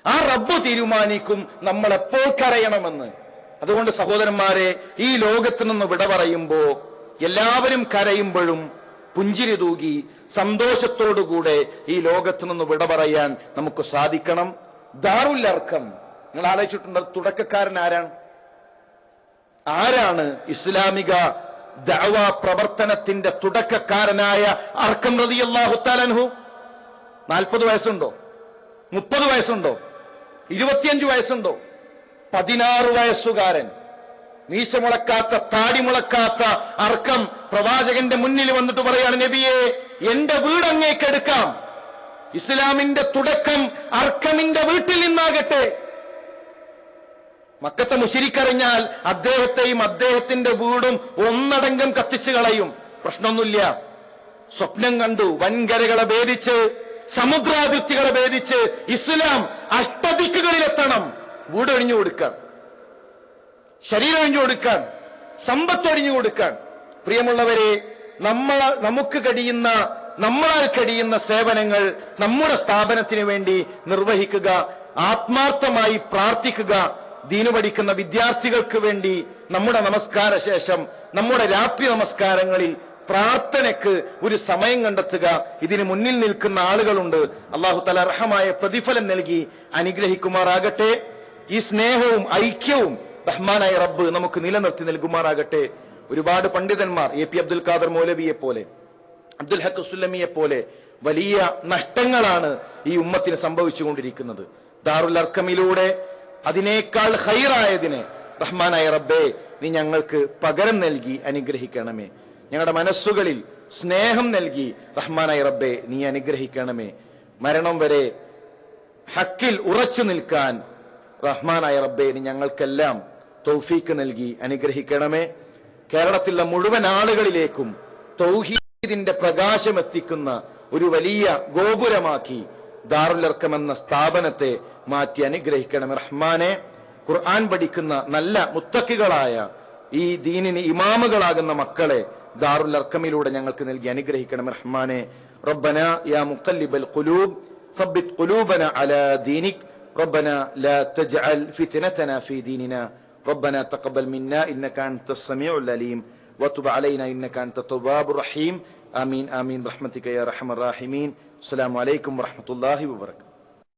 ആ റബ്ബ് തീരുമാനിക്കും നമ്മൾ എപ്പോൾ കരയണമെന്ന്. അതുകൊണ്ട് സഹോദരന്മാരെ, ഈ ലോകത്ത് നിന്ന് വിട പറയുമ്പോ എല്ലാവരും കരയുമ്പോഴും പുഞ്ചിരി തൂകി സന്തോഷത്തോടുകൂടെ ഈ ലോകത്ത് നിന്ന് വിട പറയാൻ നമുക്ക് സാധിക്കണം. ദാറുൽ അർഖം, നിങ്ങൾ ആലോചിച്ചിട്ടുണ്ട്, തുടക്കക്കാരൻ ആരാണ്? ഇസ്ലാമിക ദഅവ പ്രവർത്തനത്തിന്റെ തുടക്കക്കാരനായ അർഖം റളിയല്ലാഹു തആല അൻഹു. 40 വയസ്സുണ്ടോ? 30 വയസ്സുണ്ടോ? 25 വയസ്സുണ്ടോ? 16 വയസ്സുകാരൻ, മീശ മുളക്കാത്ത, താടി മുളക്കാത്ത അർഖം പ്രവാചകന്റെ മുന്നിൽ വന്നിട്ട് പറയാണ്, നബിയെ, എന്റെ വീട് അങ്ങേക്കെടുക്കാം. ഇസ്ലാമിന്റെ തുടക്കം അർഖമിന്റെ വീട്ടിൽ നിന്നാകട്ടെ. മക്കത്തെ മുശ്രിക്കറിഞ്ഞാൽ അദ്ദേഹത്തെയും അദ്ദേഹത്തിന്റെ വീടും ഒന്നടങ്കം കത്തിച്ചു കളയും. പ്രശ്നമൊന്നുമില്ല. സ്വപ്നം കണ്ടു, വൻകരകളെ ഭേദിച്ച്, സമുദ്രാതിർത്തികളെ ഭേദിച്ച് ഇസ്ലാം അഷ്ടദിക്കുകളിലെത്തണം. വീട് ഒഴിഞ്ഞു കൊടുക്കാൻ, ശരീരം ഒഴിഞ്ഞു കൊടുക്കാൻ, സമ്പത്ത് ഒഴിഞ്ഞു കൊടുക്കാൻ. പ്രിയമുള്ളവരെ, നമ്മളാൽ കഴിയുന്ന സേവനങ്ങൾ നമ്മുടെ സ്ഥാപനത്തിന് വേണ്ടി നിർവഹിക്കുക, ആത്മാർത്ഥമായി പ്രാർത്ഥിക്കുക. ദീന് പഠിക്കുന്ന വിദ്യാർത്ഥികൾക്ക് വേണ്ടി നമ്മുടെ നമസ്കാര ശേഷം, നമ്മുടെ രാത്രി നമസ്കാരങ്ങളിൽ പ്രാർത്ഥനയ്ക്ക് ഒരു സമയം കണ്ടെത്തുക. ഇതിന് മുന്നിൽ നിൽക്കുന്ന ആളുകളുണ്ട്. അല്ലാഹു തആല റഹമായ പ്രതിഫലം നൽകി അനുഗ്രഹിക്കുമാറാകട്ടെ. ഈ സ്നേഹവും ഐക്യവും റഹ്മാനായ റബ്ബ് നമുക്ക് നിലനിർത്തി നൽകുമാറാകട്ടെ. ഒരുപാട് പണ്ഡിതന്മാർ AP അബ്ദുൽ ഖാദർ മൗലവിയെ പോലെ, അബ്ദുൽ ഹക്ക് സുല്ലമിയെ പോലെ വലിയ നഷ്ടങ്ങളാണ് ഈ ഉമ്മത്തിന് സംഭവിച്ചുകൊണ്ടിരിക്കുന്നത്. ദാറുൽ അർക്കമിലൂടെ അതിനേക്കാൾ ഖൈറായതിനെ റഹ്മാനായ റബ്ബേ നീ ഞങ്ങൾക്ക് പകരം നൽകി അനുഗ്രഹിക്കണമേ. ഞങ്ങളുടെ മനസ്സുകളിൽ സ്നേഹം നൽകി റഹ്മാനായ റബ്ബേ നീ അനുഗ്രഹിക്കണമേ. മരണം വരെ ഹക്കിൽ ഉറച്ചു നിൽക്കാൻ റഹ്മാനായ റബ്ബേ നീ ഞങ്ങൾക്കെല്ലാം തൗഫീക്ക് നൽകി അനുഗ്രഹിക്കണമേ. കേരളത്തിലുള്ള മുഴുവൻ ആളുകളിലേക്കും തൗഹീദിന്റെ പ്രകാശം എത്തിക്കുന്ന ഒരു വലിയ ഗോപുരമാക്കി ദാറുൽ അർക്കം എന്ന സ്ഥാപനത്തെ മാറ്റി അനുഗ്രഹിക്കണമേ റഹ്മാനെ. ഖുർആൻ പഠിക്കുന്ന നല്ല മുത്തഖികളായ ഈ ദീനിന് ഇമാമുകളാകുന്ന മക്കളെ ദാറുൽ അർക്കമിലൂടെ ഞങ്ങൾക്ക് നൽകി അനുഗ്രഹിക്കണമേ റഹ്മാനെ. റബ്ബനാ യാ മുഖല്ലിബൽ ഖുലൂബ് ثبت قلوبنا على دينك ربنا لا تجعل فتنتنا في ديننا ربنا تقبل منا إنك أنت السميع العليم وتب علينا إنك أنت التواب الرحيم آمين آمين برحمتك يا أرحم الراحمين. السلام عليكم ورحمة الله وبركاته.